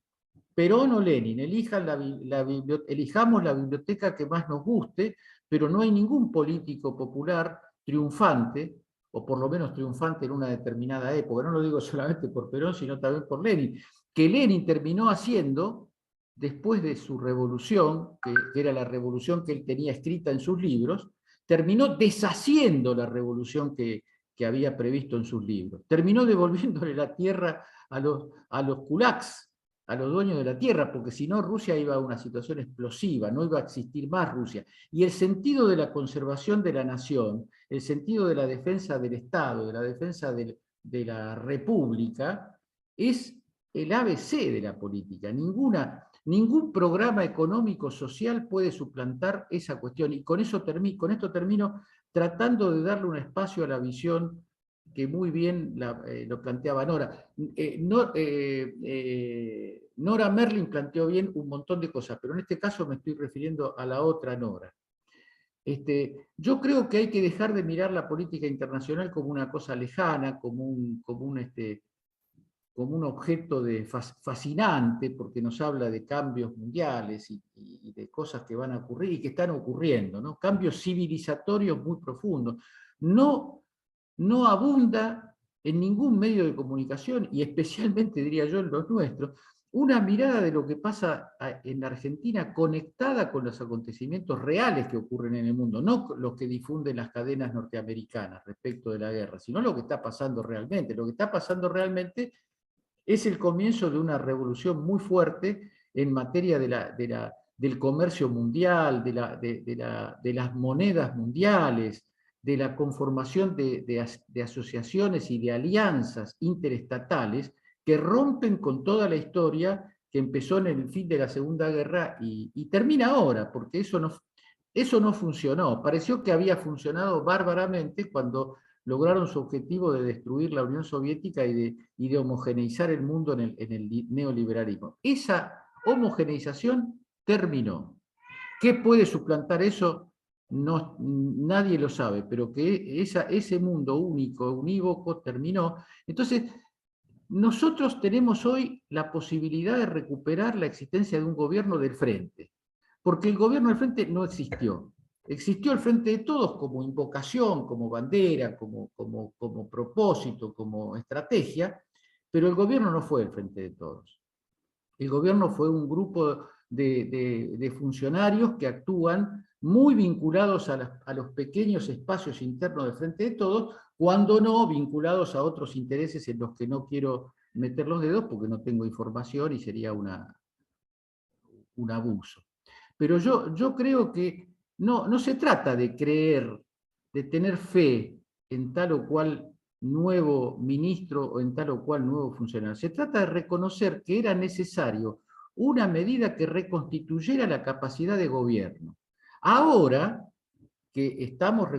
Perón o Lenin, elijamos la biblioteca que más nos guste, pero no hay ningún político popular triunfante, o por lo menos triunfante en una determinada época. No lo digo solamente por Perón, sino también por Lenin. Que Lenin terminó haciendo, después de su revolución, que era la revolución que él tenía escrita en sus libros, terminó deshaciendo la revolución que había previsto en sus libros. Terminó devolviéndole la tierra a los kulaks, a los dueños de la tierra, porque si no Rusia iba a una situación explosiva, no iba a existir más Rusia. Y el sentido de la conservación de la nación, el sentido de la defensa del Estado, de la defensa de la República, es el ABC de la política. Ningún programa económico social puede suplantar esa cuestión. Y con esto termino tratando de darle un espacio a la visión que muy bien lo planteaba Nora. Nora Merlin planteó bien un montón de cosas, pero en este caso me estoy refiriendo a la otra Nora. Yo creo que hay que dejar de mirar la política internacional como una cosa lejana, como un objeto fascinante, porque nos habla de cambios mundiales y de cosas que van a ocurrir y que están ocurriendo, ¿no? Cambios civilizatorios muy profundos. No abunda en ningún medio de comunicación, y especialmente, diría yo, en los nuestros, una mirada de lo que pasa en la Argentina conectada con los acontecimientos reales que ocurren en el mundo, no los que difunden las cadenas norteamericanas respecto de la guerra, sino lo que está pasando realmente. Lo que está pasando realmente es el comienzo de una revolución muy fuerte en materia del comercio mundial, de las monedas mundiales, de la conformación de asociaciones y de alianzas interestatales que rompen con toda la historia que empezó en el fin de la Segunda Guerra y termina ahora, porque eso no funcionó. Pareció que había funcionado bárbaramente cuando lograron su objetivo de destruir la Unión Soviética y de homogeneizar el mundo en el neoliberalismo. Esa homogeneización terminó. ¿Qué puede suplantar eso? No, nadie lo sabe, pero que ese mundo único, unívoco, terminó. Entonces, nosotros tenemos hoy la posibilidad de recuperar la existencia de un gobierno del frente, porque el gobierno del frente no existió. Existió el Frente de Todos como invocación, como bandera, como propósito, como estrategia, pero el gobierno no fue el Frente de Todos. El gobierno fue un grupo de funcionarios que actúan muy vinculados a los pequeños espacios internos del Frente de Todos, cuando no vinculados a otros intereses en los que no quiero meter los dedos porque no tengo información y sería un abuso. Pero yo creo que no se trata de creer, de tener fe en tal o cual nuevo ministro o en tal o cual nuevo funcionario. Se trata de reconocer que era necesario una medida que reconstituyera la capacidad de gobierno. Ahora que estamos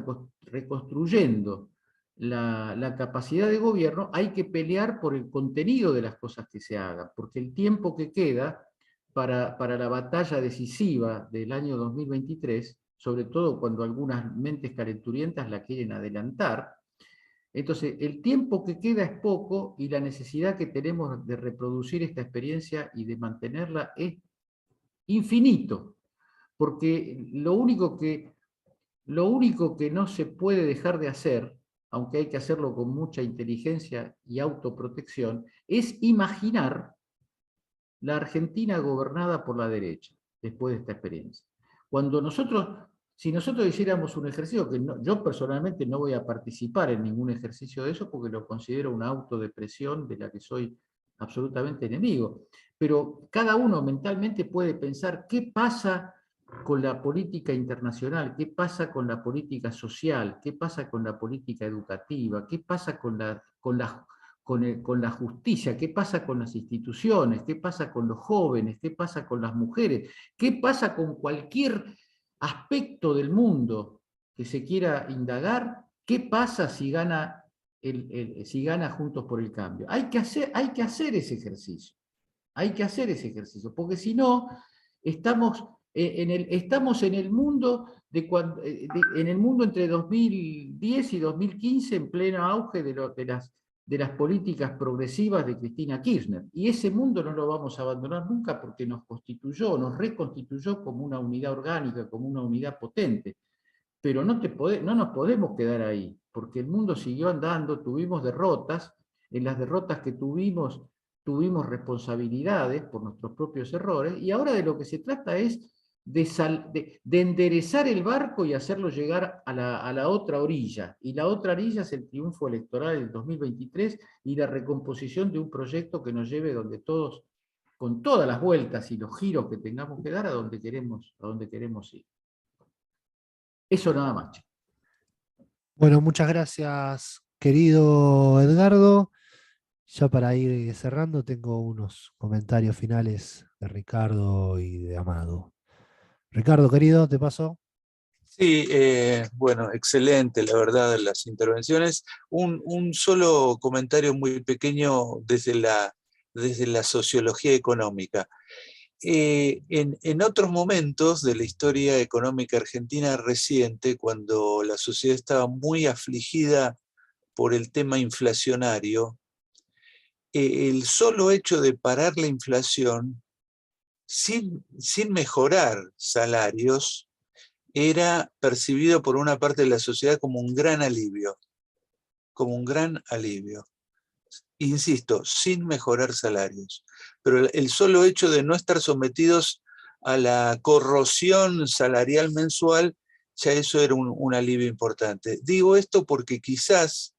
reconstruyendo la capacidad de gobierno, hay que pelear por el contenido de las cosas que se hagan, porque el tiempo que queda para la batalla decisiva del año 2023, sobre todo cuando algunas mentes calenturientas la quieren adelantar, entonces el tiempo que queda es poco y la necesidad que tenemos de reproducir esta experiencia y de mantenerla es infinito, porque lo único que no se puede dejar de hacer, aunque hay que hacerlo con mucha inteligencia y autoprotección, es imaginar la Argentina gobernada por la derecha, después de esta experiencia. Si nosotros hiciéramos un ejercicio, que yo personalmente no voy a participar en ningún ejercicio de eso, porque lo considero una autodepresión de la que soy absolutamente enemigo, pero cada uno mentalmente puede pensar qué pasa con la política internacional, qué pasa con la política social, qué pasa con la política educativa, qué pasa con la justicia, qué pasa con las instituciones, qué pasa con los jóvenes, qué pasa con las mujeres, qué pasa con cualquier aspecto del mundo que se quiera indagar, qué pasa si gana Juntos por el Cambio. Hay que hacer ese ejercicio, porque si no, estamos en el mundo entre 2010 y 2015, en pleno auge de las políticas progresivas de Cristina Kirchner. Y ese mundo no lo vamos a abandonar nunca porque nos reconstituyó como una unidad orgánica, como una unidad potente. Pero no nos podemos quedar ahí, porque el mundo siguió andando, tuvimos derrotas, en las derrotas que tuvimos responsabilidades por nuestros propios errores, y ahora de lo que se trata es de enderezar el barco y hacerlo llegar a la otra orilla. Y la otra orilla es el triunfo electoral del 2023 y la recomposición de un proyecto que nos lleve donde todos, con todas las vueltas y los giros que tengamos que dar, a donde queremos ir. Eso nada más. Bueno, muchas gracias, querido Edgardo. Ya para ir cerrando, tengo unos comentarios finales de Ricardo y de Amado. Ricardo, querido, ¿te paso? Sí, bueno, excelente, la verdad, las intervenciones. Un solo comentario muy pequeño desde la sociología económica. En otros momentos de la historia económica argentina reciente, cuando la sociedad estaba muy afligida por el tema inflacionario, el solo hecho de parar la inflación sin mejorar salarios era percibido por una parte de la sociedad como un gran alivio. Insisto, sin mejorar salarios. Pero el solo hecho de no estar sometidos a la corrosión salarial mensual, ya eso era un alivio importante. Digo esto porque quizás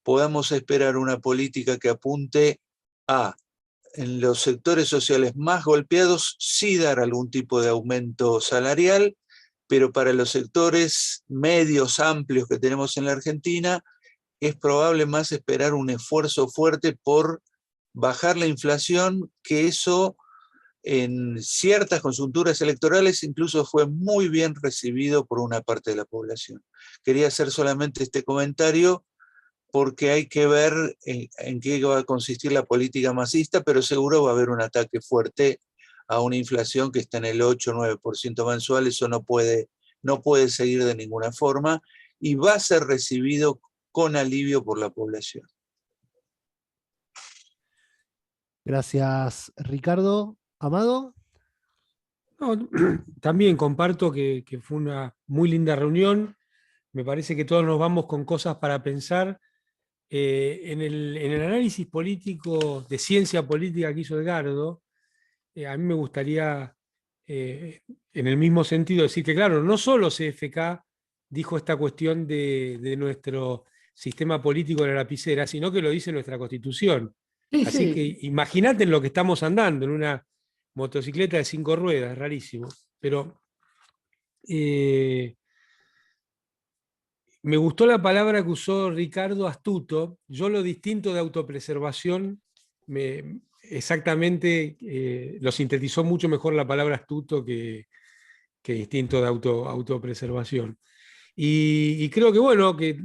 podamos esperar una política que apunte a, en los sectores sociales más golpeados, sí dar algún tipo de aumento salarial, pero para los sectores medios, amplios que tenemos en la Argentina, es probable más esperar un esfuerzo fuerte por bajar la inflación, que eso en ciertas conjunturas electorales incluso fue muy bien recibido por una parte de la población. Quería hacer solamente este comentario porque hay que ver en qué va a consistir la política masista, pero seguro va a haber un ataque fuerte a una inflación que está en el 8-9% mensual. Eso no puede seguir de ninguna forma y va a ser recibido con alivio por la población. Gracias, Ricardo. Amado. No, también comparto que fue una muy linda reunión. Me parece que todos nos vamos con cosas para pensar. En el análisis político, de ciencia política que hizo Edgardo, a mí me gustaría, en el mismo sentido, decir que, claro, no solo CFK dijo esta cuestión de nuestro sistema político de la lapicera, sino que lo dice nuestra Constitución. Sí, Así sí. que imagínate en lo que estamos andando, en una motocicleta de 5 ruedas, rarísimo. Pero me gustó la palabra que usó Ricardo, astuto. Yo lo distinto de autopreservación, exactamente lo sintetizó mucho mejor la palabra astuto que distinto de autopreservación. Y creo que, bueno, que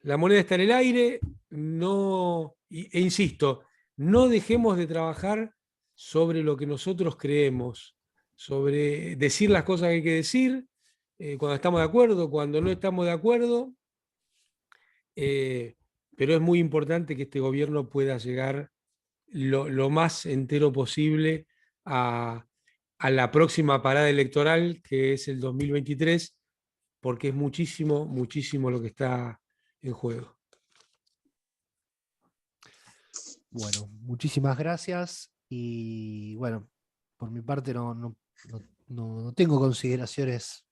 la moneda está en el aire, e insisto, no dejemos de trabajar sobre lo que nosotros creemos, sobre decir las cosas que hay que decir, cuando estamos de acuerdo, cuando no estamos de acuerdo, pero es muy importante que este gobierno pueda llegar lo más entero posible a la próxima parada electoral, que es el 2023, porque es muchísimo, muchísimo lo que está en juego. Bueno, muchísimas gracias y bueno, por mi parte no tengo consideraciones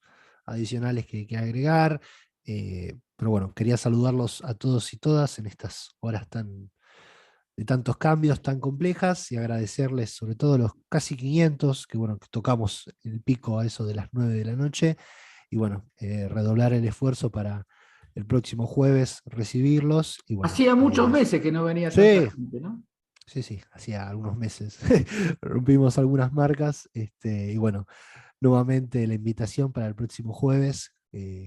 adicionales que agregar, pero bueno, quería saludarlos a todos y todas en estas horas de tantos cambios tan complejas y agradecerles sobre todo los casi 500, que bueno, que tocamos el pico a eso de las 9 de la noche, y bueno, redoblar el esfuerzo para el próximo jueves recibirlos. Y bueno, Hacía muchos meses que no venía sí, tanta gente, ¿no? Sí, hacía algunos meses. Rompimos algunas marcas, y bueno, nuevamente la invitación para el próximo jueves,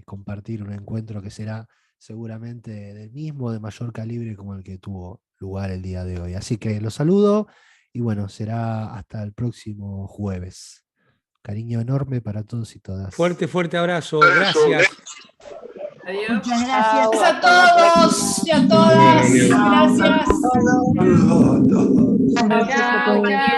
compartir un encuentro que será seguramente del mismo, de mayor calibre como el que tuvo lugar el día de hoy. Así que los saludo y bueno, será hasta el próximo jueves. Cariño enorme para todos y todas. Fuerte, fuerte abrazo. Gracias. Adiós. Muchas gracias. Gracias a todos y a todas. Gracias. Chao, chao.